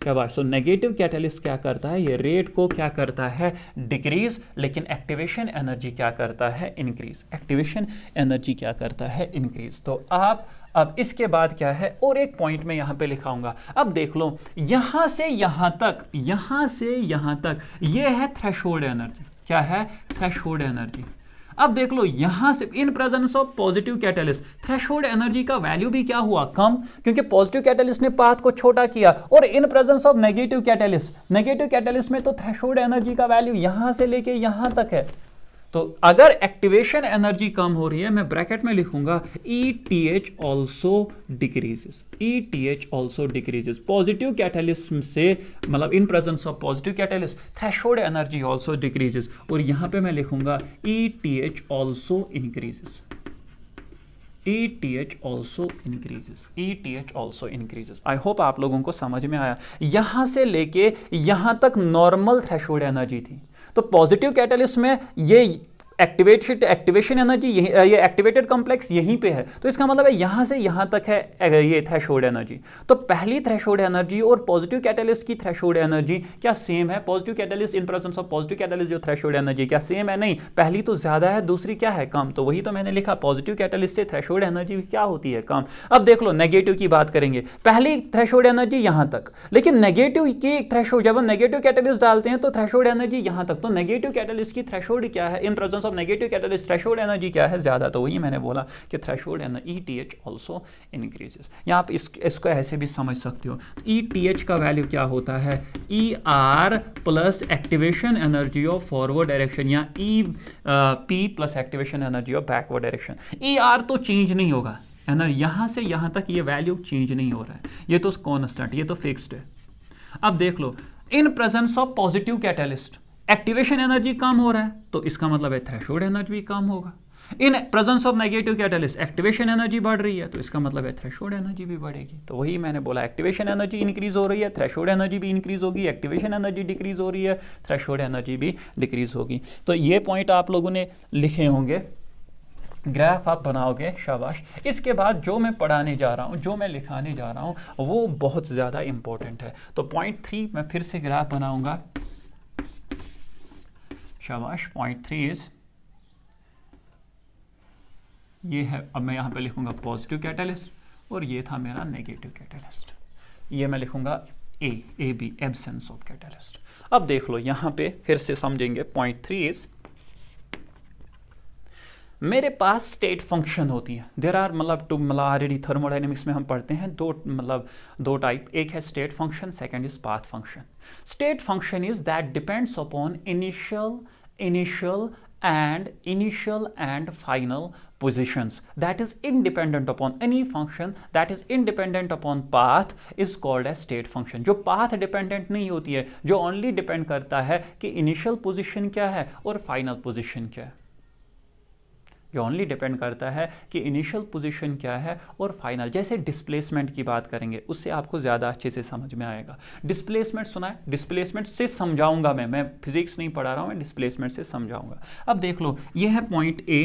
क्या बात। सो नेगेटिव कैटलिस्ट क्या करता है, ये रेट को क्या करता है, डिक्रीज, लेकिन एक्टिवेशन एनर्जी क्या करता है, इंक्रीज। एक्टिवेशन एनर्जी क्या करता है, इंक्रीज। तो आप अब इसके बाद क्या है, और एक पॉइंट में यहां पे लिखाऊंगा। अब देख लो, यहां से यहां तक, यहां से यहां तक ये है थ्रेशोल्ड एनर्जी। क्या है, थ्रेशोल्ड एनर्जी। अब देख लो, यहां से इन presence of positive catalyst threshold energy का वैल्यू भी क्या हुआ, कम, क्योंकि पॉजिटिव कैटलिस्ट ने पाथ को छोटा किया। और इन presence of negative catalyst, negative catalyst में तो थ्रेशोल्ड एनर्जी का वैल्यू यहां से लेके यहां तक है। तो अगर एक्टिवेशन एनर्जी कम हो रही है, मैं ब्रैकेट में लिखूंगा ETH also decreases, ETH also decreases. Positive catalyst से, मतलब इन presence of positive catalyst threshold energy also decreases. और यहां पे मैं लिखूंगा ETH also increases, ETH also increases, ETH also increases. आई होप आप लोगों को समझ में आया। यहां से लेके यहां तक नॉर्मल थ्रेशोल्ड एनर्जी थी। तो पॉजिटिव कैटलिस्ट में ये एक्टिवेशन एनर्जी, ये एक्टिवेटेड कॉम्प्लेक्स यहीं पे है। तो इसका मतलब है यहां से यहां तक है ये थ्रेशोल्ड एनर्जी। तो पहली थ्रेशोल्ड एनर्जी और पॉजिटिव कैटलिस्ट की थ्रेशोल्ड एनर्जी क्या सेम है? Positive catalyst in presence of positive catalyst जो थ्रेशोल्ड एनर्जी क्या सेम है? नहीं, पहली तो ज्यादा है, दूसरी क्या है, कम। तो वही तो मैंने लिखा, पॉजिटिव कैटलिस्ट से थ्रेशोल्ड एनर्जी क्या होती है, कम। अब देख लो, नेगेटिव की बात करेंगे। पहली थ्रेशोल्ड एनर्जी यहां तक, लेकिन नेगेटिव की थ्रेशोल्ड, जब हम नेगेटिव कैटलिस्ट डालते हैं तो थ्रेशोल्ड एनर्जी यहां तक। तो नेगेटिव कैटलिस्ट की थ्रेशोल्ड क्या है, इन presence of negative catalyst threshold energy क्या है, ज्यादा। तो वही मैंने बोला कि threshold energy ETH also increases. यहां आप इसको ऐसे भी समझ सकते हो। ETH का वैल्यू क्या होता है, ER plus activation energy of forward direction, या EP plus activation energy of backward direction. ER तो चेंज नहीं होगा, एनर्जी यहां से यहां तक ये वैल्यू चेंज नहीं हो रहा है, ये तो कांस्टेंट, ये तो फिक्स्ड है। अब देख लो, in presence of positive catalyst activation energy कम हो रहा है, तो इसका मतलब है थ्रेशोल्ड एनर्जी भी कम होगा। इन presence of negative catalyst activation energy बढ़ रही है, तो इसका मतलब है थ्रेशोल्ड एनर्जी भी बढ़ेगी। तो वही मैंने बोला, एक्टिवेशन एनर्जी इंक्रीज हो रही है, थ्रेशोल्ड एनर्जी भी इंक्रीज होगी। एक्टिवेशन एनर्जी डिक्रीज हो रही है, थ्रेशोल्ड एनर्जी भी डिक्रीज होगी। तो ये पॉइंट आप लोगों ने लिखे होंगे, ग्राफ आप बनाओगे, शाबाश। इसके बाद जो मैं पढ़ाने जा रहा हूँ, जो मैं लिखाने जा रहा हूँ, वो बहुत ज़्यादा इंपॉर्टेंट है। तो पॉइंट 3 मैं फिर से ग्राफ बनाऊंगा, शाबाश। पॉइंट 3 इज ये है। अब मैं यहां पे लिखूंगा पॉजिटिव कैटलिस्ट और ये था मेरा नेगेटिव कैटलिस्ट। ये मैं लिखूंगा AB एब्सेंस ऑफ कैटलिस्ट। अब देख लो, यहां पे फिर से समझेंगे। पॉइंट 3 इज मेरे पास स्टेट फंक्शन होती है। देर आर मतलब ऑलरेडी थर्मोडाइनमिक्स में हम पढ़ते हैं दो टाइप, एक है state function, second is path function. State function is that depends upon initial and final positions, that is independent upon any function that is independent upon path is called as state function। जो path dependent नहीं होती है, जो only depend करता है कि initial position क्या है और final position क्या है, जो ओनली डिपेंड करता है कि इनिशियल पोजीशन क्या है और फाइनल। जैसे डिस्प्लेसमेंट की बात करेंगे, उससे आपको ज़्यादा अच्छे से समझ में आएगा। डिस्प्लेसमेंट सुना है, डिस्प्लेसमेंट से समझाऊंगा मैं फिजिक्स नहीं पढ़ा रहा हूँ, मैं डिस्प्लेसमेंट से समझाऊंगा। अब देख लो, ये है पॉइंट A,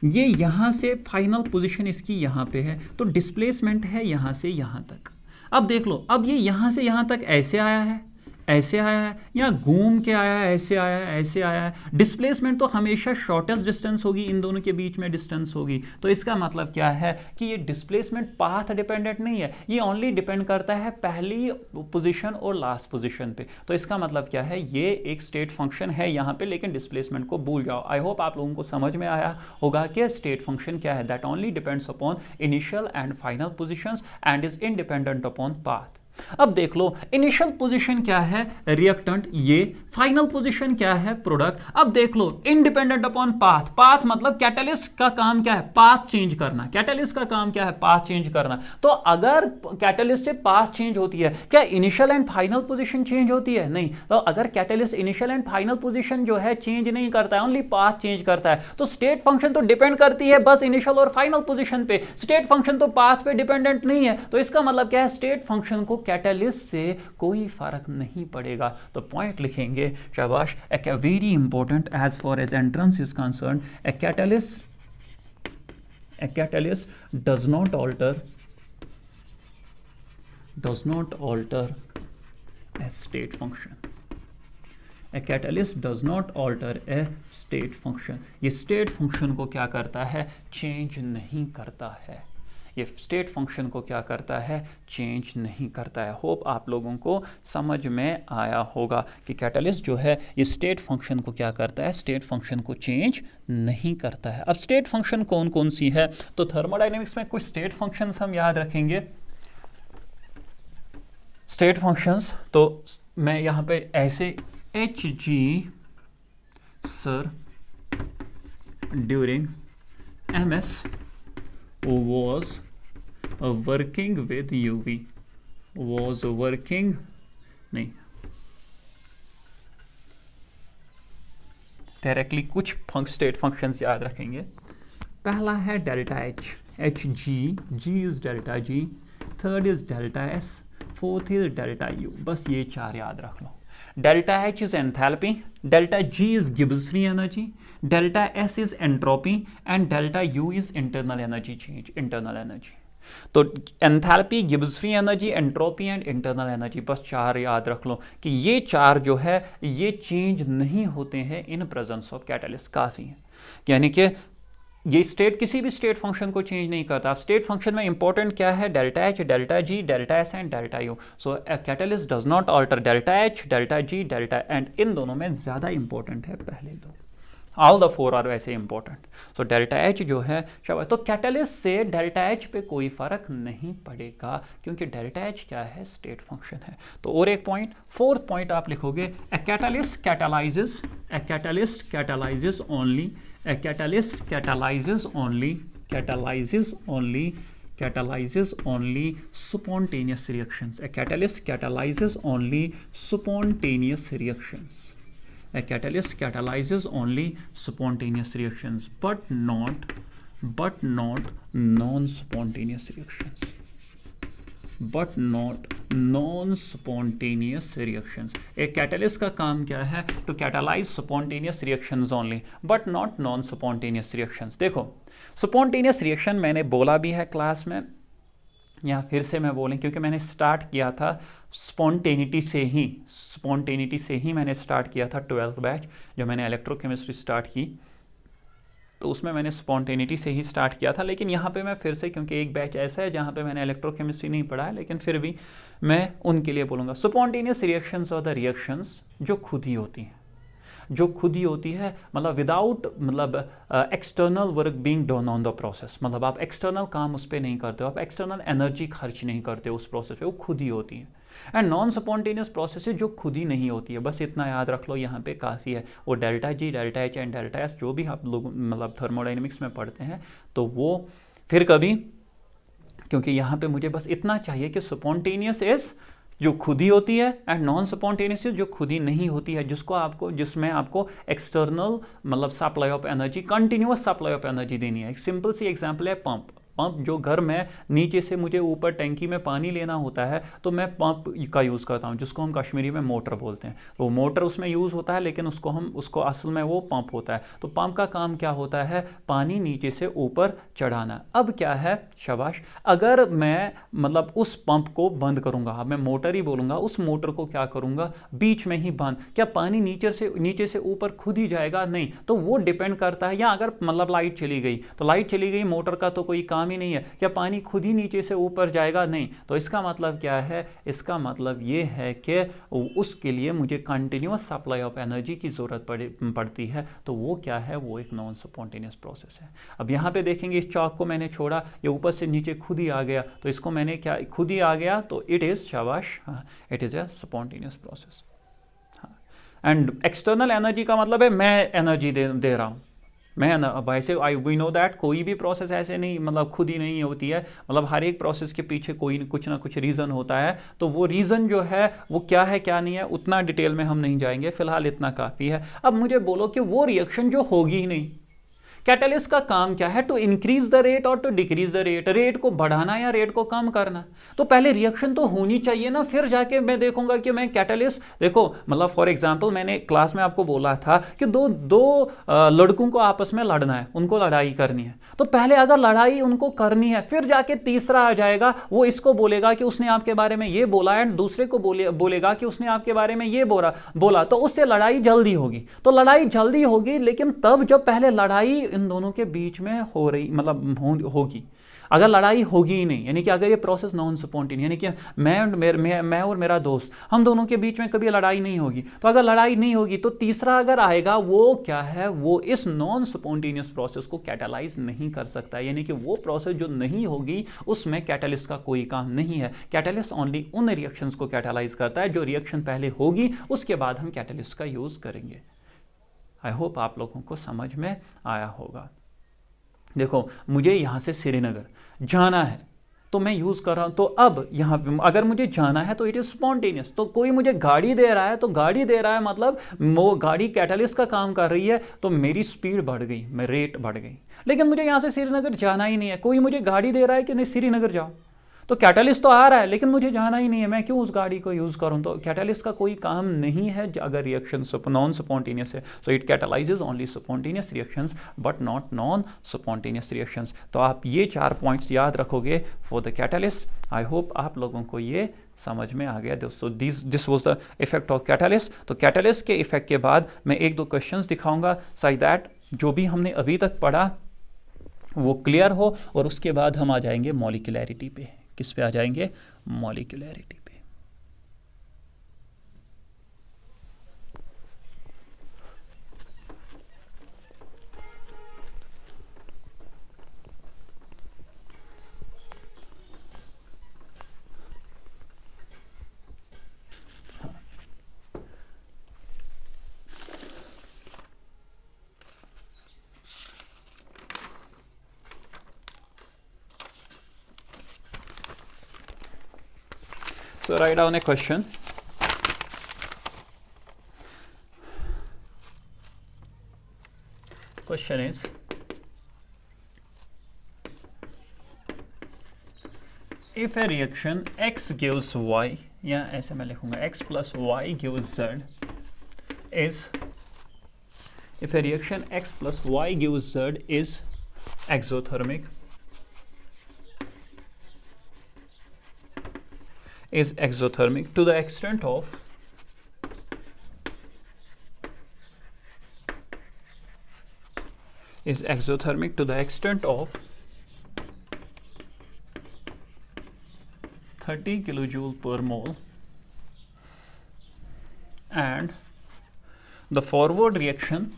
ये यहाँ से फाइनल पोजीशन इसकी यहाँ पे है, तो डिस्प्लेसमेंट है यहाँ से यहाँ तक। अब देख लो, अब ये यहाँ से यहाँ तक ऐसे आया है, ऐसे आया है, या घूम के आया है, ऐसे आया है, ऐसे आया है। डिस्प्लेसमेंट तो हमेशा शॉर्टेस्ट डिस्टेंस होगी, इन दोनों के बीच में डिस्टेंस होगी। तो इसका मतलब क्या है कि ये डिस्प्लेसमेंट पाथ डिपेंडेंट नहीं है, ये ओनली डिपेंड करता है पहली पोजीशन और लास्ट पोजीशन पे। तो इसका मतलब क्या है, ये एक स्टेट फंक्शन है यहाँ पे, लेकिन डिस्प्लेसमेंट को भूल जाओ। आई होप आप लोगों को समझ में आया होगा कि स्टेट फंक्शन क्या है, that only depends upon initial and final positions and is independent upon path. अब देख लो, इनिशियल पोजीशन क्या है, रिएक्टेंट, ये फाइनल पोजीशन क्या है, प्रोडक्ट। अब देख लो, इंडिपेंडेंट अपॉन पाथ, पाथ मतलब कैटलिस्ट का काम क्या है, पाथ चेंज करना। कैटलिस्ट का काम क्या है, पाथ चेंज करना। तो अगर कैटलिस्ट से पाथ चेंज होती है, क्या initial and final position change होती है? नहीं। तो अगर catalyst initial and final position जो है चेंज नहीं करता है, ओनली पाथ चेंज करता है, तो स्टेट फंक्शन तो डिपेंड करती है बस इनिशियल और फाइनल पोजीशन पे। स्टेट फंक्शन तो पाथ पे डिपेंडेंट नहीं है। तो इसका मतलब क्या है, स्टेट फंक्शन को कैटलिस्ट से कोई फर्क नहीं पड़ेगा। तो पॉइंट लिखेंगे, शाबाश। A very important as far as entrance is concerned, a catalyst does not alter a state function. A catalyst does not alter a state function. ये state function को क्या करता है? चेंज नहीं करता है. ये स्टेट फंक्शन को क्या करता है? चेंज नहीं करता है. होप आप लोगों को समझ में आया होगा कि कैटलिस्ट जो है ये स्टेट फंक्शन को क्या करता है? स्टेट फंक्शन को चेंज नहीं करता है. अब स्टेट फंक्शन कौन कौन सी है? तो थर्मोडाइनमिक्स में कुछ स्टेट फंक्शंस हम याद रखेंगे. स्टेट फंक्शंस तो मैं यहाँ पे ऐसे H G sir during MS was working with UV was working नहीं डायरेक्टली कुछ स्टेट फंक्शंस याद रखेंगे. पहला है delta H G is delta G, third is delta S, fourth is delta U. बस ये चार याद रख लो. Delta H is enthalpy, delta G is Gibbs free energy, delta S is entropy and delta U is internal energy change, internal energy. तो enthalpy, Gibbs free energy, entropy and internal energy, बस चार याद रख लो कि ये चार जो है ये चेंज नहीं होते हैं इन प्रेजेंस ऑफ कैटलिस्ट. काफ़ी है, यानी कि ये स्टेट किसी भी स्टेट फंक्शन को चेंज नहीं करता. अब स्टेट फंक्शन में इंपॉर्टेंट क्या है? Delta H, delta G, delta S and delta U. So catalyst does not alter delta H, delta G, delta, and इन दोनों में ज़्यादा इंपॉर्टेंट है पहले दो. ऑल द फोर आर वैसे इंपॉर्टेंट. सो डेल्टा एच जो है शाबाश. तो कैटलिस्ट से डेल्टा एच पे कोई फर्क नहीं पड़ेगा क्योंकि डेल्टा एच क्या है? स्टेट फंक्शन है. तो और एक पॉइंट, फोर्थ पॉइंट आप लिखोगे, a catalyst कैटलाइजेस, a catalyst कैटलाइजेस only, a catalyst catalyzes only spontaneous reactions. A catalyst catalyzes only spontaneous reactions. A catalyst catalyzes only spontaneous reactions, but not non-spontaneous reactions. But not non-spontaneous reactions. एक catalyst का काम क्या है? To catalyse spontaneous reactions only, but not non spontaneous reactions. देखो spontaneous reaction मैंने बोला भी है क्लास में, या फिर से मैं बोलें क्योंकि मैंने स्टार्ट किया था स्पॉन्टेनिटी से ही मैंने स्टार्ट किया था 12th बैच जो मैंने इलेक्ट्रोकेमिस्ट्री स्टार्ट की, तो उसमें मैंने स्पॉन्टेनिटी से ही स्टार्ट किया था. लेकिन यहाँ पे मैं फिर से, क्योंकि एक बैच ऐसा है जहाँ पे मैंने इलेक्ट्रोकेमिस्ट्री नहीं पढ़ा है, लेकिन फिर भी मैं उनके लिए बोलूँगा. स्पॉन्टेनियस रिएक्शंस और द रिएक्शंस जो खुद ही होती हैं, मतलब without external work being done on the process. मतलब आप एक्सटर्नल काम उस पर नहीं करते हो, आप एक्सटर्नल एनर्जी खर्च नहीं करते उस प्रोसेस पे, वो खुद ही होती है. एंड नॉन स्पॉन्टेनियस प्रोसेस जो खुद ही नहीं होती है, बस इतना याद रख लो, यहाँ पे काफ़ी है. वो delta G, delta H and delta S जो भी आप लोग मतलब थर्मोडाइनमिक्स में पढ़ते हैं, तो वो फिर कभी, क्योंकि यहाँ पे मुझे बस इतना चाहिए कि स्पॉन्टेनियस इज जो खुद ही होती है एंड नॉन स्पॉन्टेनियस जो खुद ही नहीं होती है, जिसमें आपको एक्सटर्नल मतलब supply of energy, continuous supply of energy देनी है. एक सिंपल सी एग्जांपल है पंप. जो घर में नीचे से मुझे ऊपर टैंकी में पानी लेना होता है, तो मैं पंप का यूज़ करता हूँ, जिसको हम कश्मीरी में मोटर बोलते हैं. तो मोटर उसमें यूज़ होता है, लेकिन उसको असल में वो पंप होता है. तो पंप का काम क्या होता है? पानी नीचे से ऊपर चढ़ाना. अब क्या है, शाबाश, अगर मैं मतलब उस पंप को बंद करूँगा, अब मैं मोटर ही बोलूँगा, उस मोटर को क्या करूँगा? बीच में ही बंद. क्या पानी नीचे से ऊपर खुद ही जाएगा? नहीं. तो वो डिपेंड करता है. या अगर मतलब लाइट चली गई, मोटर का तो कोई काम ही नहीं है, क्या पानी खुद ही नीचे से ऊपर जाएगा? नहीं. तो इसका मतलब क्या है? इसका मतलब ये है कि उसके लिए मुझे कंटिन्यूअस सप्लाई ऑफ एनर्जी की ज़रूरत पड़ती है. तो वो क्या है? वो एक नॉन स्पॉन्टेनियस प्रोसेस है. अब यहाँ पे देखेंगे, इस चौक को मैंने छोड़ा, ये ऊपर से नीचे खुद ही आ गया, तो इसको मैंने क्या, खुद ही आ गया, तो इट इज़, शाबाश, it is a spontaneous process. And external energy का मतलब है मैं एनर्जी दे रहा हूँ. वैसे वी नो दैट कोई भी प्रोसेस ऐसे नहीं मतलब खुद ही नहीं होती है. मतलब हर एक प्रोसेस के पीछे कुछ ना कुछ रीज़न होता है. तो वो रीज़न जो है वो क्या है क्या नहीं है, उतना डिटेल में हम नहीं जाएंगे, फिलहाल इतना काफ़ी है. अब मुझे बोलो कि वो रिएक्शन जो होगी ही नहीं, कैटलिस्ट का काम क्या है? टू इंक्रीज द रेट और to decrease the rate, rate को बढ़ाना या रेट को कम करना। तो पहले रिएक्शन तो होनी चाहिए ना, फिर जाके मैं देखूंगा कि मैं कैटलिस्ट, देखो मतलब फॉर एग्जांपल मैंने क्लास में आपको बोला था कि दो लड़कों को आपस में लड़ना है, उनको लड़ाई करनी है, तो पहले अगर लड़ाई उनको करनी है फिर जाके तीसरा आ जाएगा, वो इसको बोलेगा कि उसने आपके बारे में ये बोला एंड दूसरे को बोलेगा कि उसने आपके बारे में ये बोला, तो उससे लड़ाई जल्दी होगी। तो लड़ाई जल्दी होगी, लेकिन तब जब पहले लड़ाई इन दोनों के बीच में हो रही मतलब होगी। अगर लड़ाई होगी ही नहीं, यानी कि अगर ये प्रोसेस नॉन स्पॉन्टेनियस, यानी कि मैं और मेरा दोस्त, हम दोनों के बीच में कभी लड़ाई नहीं होगी, तो अगर लड़ाई नहीं होगी तो तीसरा अगर आएगा वो क्या है, वो इस नॉन स्पॉन्टेनियस प्रोसेस को कैटालाइज नहीं कर सकता, यानी कि वो प्रोसेस जो नहीं होगी उसमें कैटलिस्ट का कोई काम नहीं है। कैटलिस्ट ओनली उन रिएक्शंस को कैटालाइज करता है जो रिएक्शन पहले होगी, उसके बाद हम कैटलिस्ट का यूज करेंगे। आई होप आप लोगों को समझ में आया होगा। देखो मुझे यहाँ से श्रीनगर जाना है तो मैं यूज़ कर रहा हूँ, तो अब यहाँ पे अगर मुझे जाना है तो इट इज़ स्पॉन्टेनियस, तो कोई मुझे गाड़ी दे रहा है, तो गाड़ी दे रहा है मतलब वो गाड़ी कैटलिस्ट का काम कर रही है, तो मेरी स्पीड बढ़ गई, मैं रेट बढ़ गई। लेकिन मुझे यहाँ से श्रीनगर जाना ही नहीं है, कोई मुझे गाड़ी दे रहा है कि नहीं श्रीनगर जाओ, तो कैटलिस्ट तो आ रहा है लेकिन मुझे जाना ही नहीं है, मैं क्यों उस गाड़ी को यूज़ करूं? तो कैटलिस्ट का कोई काम नहीं है अगर रिएक्शन नॉन स्पॉन्टेनियस है। So it catalyses only spontaneous reactions but not non spontaneous reactions. तो आप ये 4 पॉइंट्स याद रखोगे for the catalyst. I hope आप लोगों को ये समझ में आ गया दोस्तों। This was the effect of catalyst. तो कैटलिस्ट के इफेक्ट के बाद मैं 1-2 क्वेश्चंस दिखाऊंगा सच दैट जो भी हमने अभी तक पढ़ा वो क्लियर हो, और उसके बाद हम आ जाएंगे मॉलिक्यूलैरिटी पे। किस पे आ जाएंगे? मॉलिक्यूलैरिटी पे। So write down a question. Question is, if a reaction X gives Y, या ऐसे मैं लिखूंगा X plus Y gives Z is, if a reaction X plus Y gives Z is exothermic, to the extent of is exothermic to the extent of 30 kilojoule per mole, and the forward reaction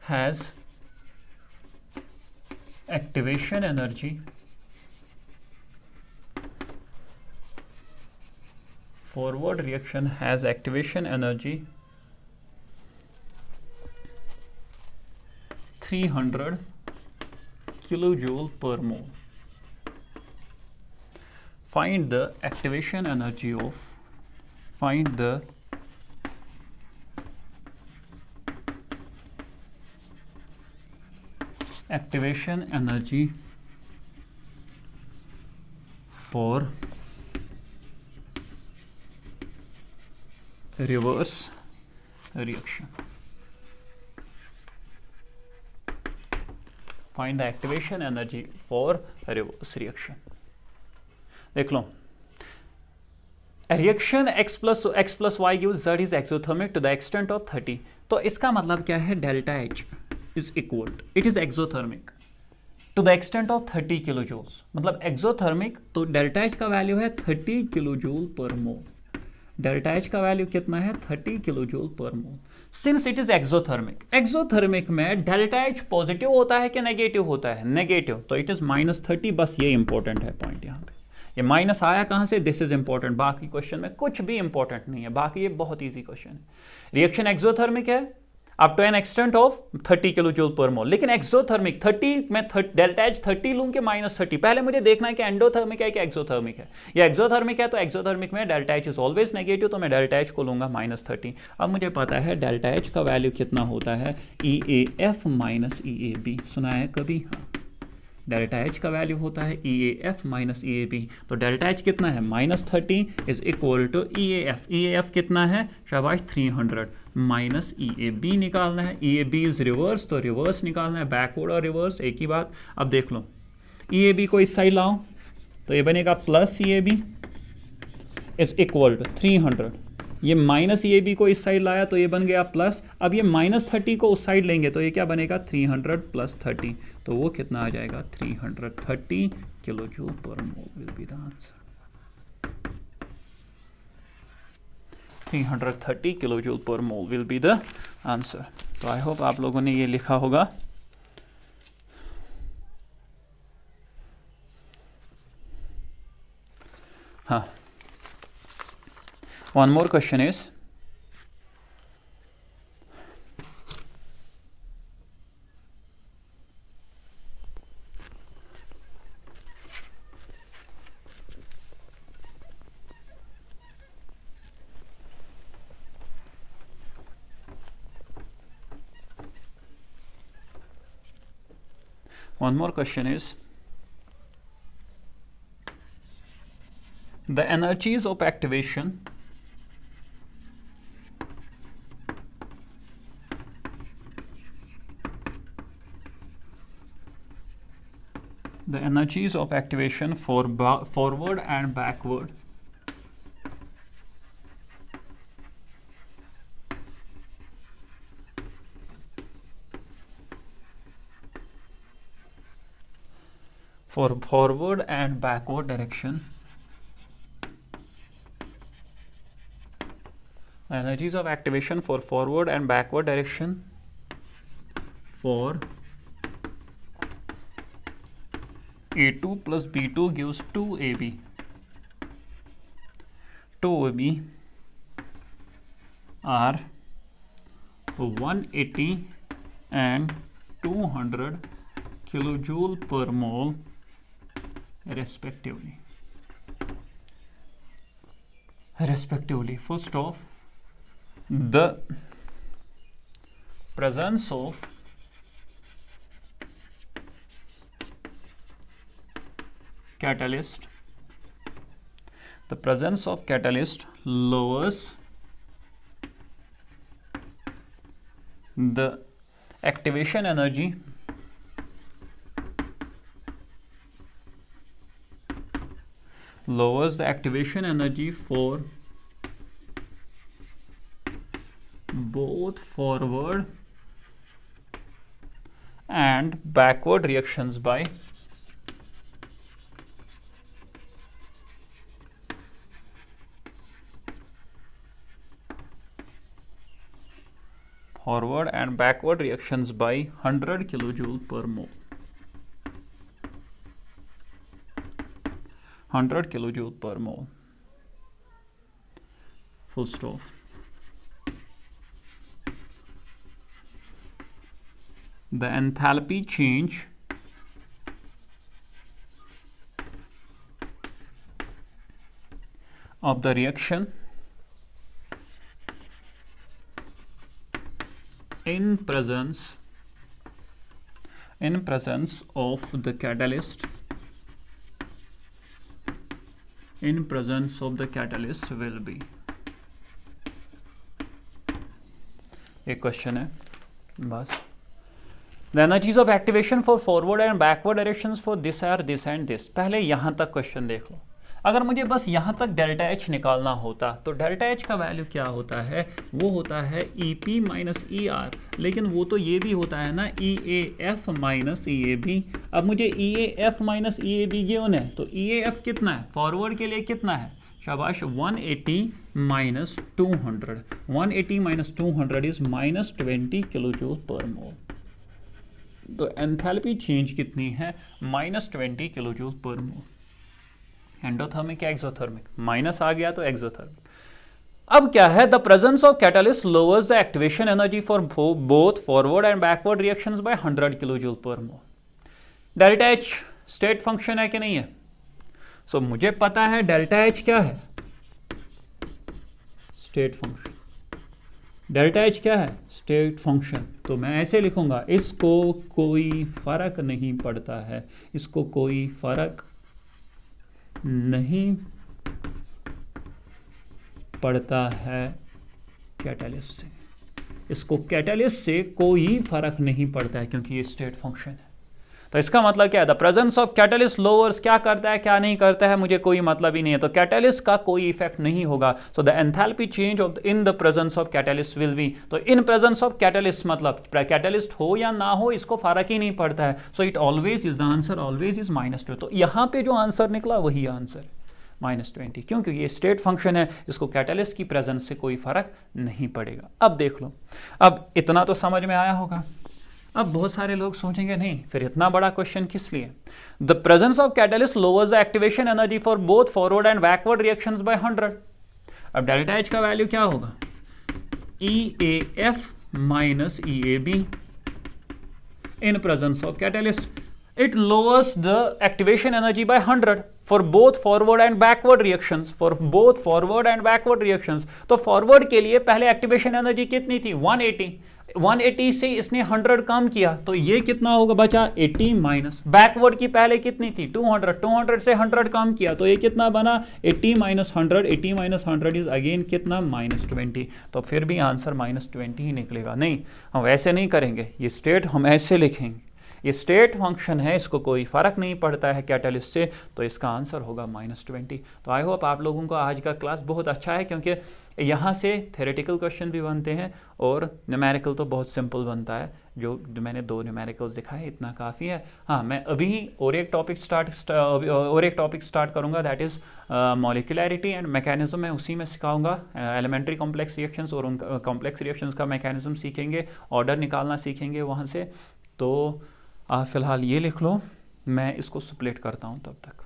has activation energy forward reaction has activation energy 300 kilojoule per mole. Find the activation energy of activation energy for reverse reaction. Find the activation energy for reverse reaction. देख लो, reaction x plus y gives z is exothermic to the extent of 30, तो इसका मतलब क्या है? Delta H is equal, it is exothermic to the extent of 30 kilojoules, मतलब exothermic, तो delta H का value है 30 kilojoule per mole. Delta H का वैल्यू कितना है? 30 kilojoule per mole. Since it is exothermic में डेल्टा H पॉजिटिव होता है कि नेगेटिव होता है? नेगेटिव, तो इट इज -30। बस ये इंपॉर्टेंट है पॉइंट यहाँ पे। ये माइनस आया कहाँ से? This is important. बाकी क्वेश्चन में कुछ भी इंपॉर्टेंट नहीं है, बाकी ये बहुत ईजी क्वेश्चन है। रिएक्शन एक्सोथर्मिक है, up to an extent of 30 kilo joule per mole. लेकिन एक्सोथर्मिक 30 में डेल्टा एच 30 लूँ कि -30, पहले मुझे देखना है कि एंडोथर्मिक है कि एक्सोथर्मिक है। या एक्सोथर्मिक है तो एक्सोथर्मिक में delta H is always negative, तो मैं डेल्टा एच को लूँगा -30। अब मुझे पता है डेल्टा एच का वैल्यू कितना होता है, EAF माइनस EAB, सुना है कभी? हाँ, डेल्टा एच का वैल्यू होता है EAF माइनस EAB। तो डेल्टा एच कितना है, -30 is equal to EAF। EAF कितना है, शाबाश 300, माइनस EAB निकालना है। EAB इज रिवर्स, तो रिवर्स निकालना है, बैकवर्ड और रिवर्स एक ही बात। अब देख लो, EAB को इस साइड लाओ तो ये बनेगा plus EAB is equal to 300। ये माइनस EAB को इस साइड लाया तो ये बन गया प्लस। अब ये -30 को उस साइड लेंगे तो ये क्या बनेगा, 300 प्लस 30, तो वो कितना आ जाएगा, 330 kilo joule per mole will be the answer. 330 kilo joule per mole will be the answer. तो आई होप आप लोगों ने ये लिखा होगा। हाँ, one more question is, the energies of activation for forward and backward direction, energies of activation for forward and backward direction for A2 plus B2 gives 2AB. 2AB are 180 and 200 kilojoule per mole respectively. Full stop. The presence of catalyst lowers the activation energy for both forward and backward reactions by forward and backward reactions by 100 kilojoule per mole. 100 kilojoule per mole. Full stop. The enthalpy change of the reaction in presence of the catalyst will be। एक question है बस। The energies of activation for forward and backward directions for this are this and this। पहले यहाँ तक question देख लो। अगर मुझे बस यहाँ तक डेल्टा एच निकालना होता तो डेल्टा एच का वैल्यू क्या होता है, वो होता है EP माइनस ER, लेकिन वो तो ये भी होता है ना EAF माइनस EAB। अब मुझे EAF माइनस EAB गिवन है, तो EAF कितना है, फॉरवर्ड के लिए कितना है, शाबाश 180 minus 200। 180 minus 200 is -20 kilo joule per mole. तो एंथैल्पी चेंज कितनी है, -20 kilo joule per mole. Endothermic या एक्सोथर्मिक, माइनस आ गया तो एक्सोथर्मिक। अब क्या है, the presence of catalyst lowers the activation energy for both forward and backward reactions by 100 kilojoule per mole. Delta H state function है कि नहीं है? सो मुझे पता है डेल्टा एच क्या है, स्टेट फंक्शन। डेल्टा एच क्या है, स्टेट फंक्शन। तो मैं ऐसे लिखूंगा, इसको कोई फर्क नहीं पड़ता है, इसको कोई फर्क नहीं पड़ता है कैटलिस्ट से, इसको कैटलिस्ट से कोई फर्क नहीं पड़ता है क्योंकि ये स्टेट फंक्शन है। तो इसका मतलब क्या है, the presence of catalyst lowers क्या करता है क्या नहीं करता है मुझे कोई मतलब ही नहीं है, तो कैटलिस्ट का कोई इफेक्ट नहीं होगा। So the enthalpy change of in the presence of catalyst will be, तो इन प्रेजेंस ऑफ कैटलिस्ट मतलब कैटलिस्ट हो या ना हो इसको फर्क ही नहीं पड़ता है। So it always is the answer, always is -2। तो यहां पे जो आंसर निकला वही आंसर -20, क्योंकि ये स्टेट फंक्शन है, इसको कैटलिस्ट की प्रेजेंस से कोई फर्क नहीं पड़ेगा। अब देख लो, अब इतना तो समझ में आया होगा। अब बहुत सारे लोग सोचेंगे नहीं फिर इतना बड़ा क्वेश्चन किस लिए। The presence of catalyst lowers the activation energy for both forward and backward reactions by 100। अब डेल्टा एच का वैल्यू क्या होगा, EAF minus EAB in presence of catalyst. It lowers the activation energy by 100 for both forward and backward reactions, for both forward and backward reactions। तो forward के लिए पहले activation energy कितनी थी, 180 से इसने 100 कम किया तो ये कितना होगा बचा 80 माइनस, बैकवर्ड की पहले कितनी थी 200 से 100 कम किया तो ये कितना बना 80 माइनस 100, 80 माइनस 100 इज अगेन कितना -20। तो फिर भी आंसर -20 ही निकलेगा। नहीं हम वैसे नहीं करेंगे, ये स्टेट हम ऐसे लिखेंगे, ये स्टेट फंक्शन है, इसको कोई फर्क नहीं पड़ता है कैटलिस्ट से, तो इसका आंसर होगा -20। तो आई होप आप लोगों को आज का क्लास बहुत अच्छा है, क्योंकि यहाँ से थ्योरेटिकल क्वेश्चन भी बनते हैं और न्यूमेरिकल तो बहुत सिंपल बनता है। जो मैंने 2 न्यूमेरिकल्स दिखाए इतना काफ़ी है। हाँ मैं अभी और एक टॉपिक स्टार्ट करूँगा, दैट इज़ मॉलिक्यूलैरिटी एंड मैकेनिज्म। मैं उसी में सिखाऊंगा एलिमेंट्री कॉम्प्लेक्स रिएक्शंस, और उन कॉम्प्लेक्स रिएक्शंस का मैकेनिज्म सीखेंगे, ऑर्डर निकालना सीखेंगे वहाँ से। तो आप फिलहाल ये लिख लो, मैं इसको स्प्लिट करता हूँ तब तक।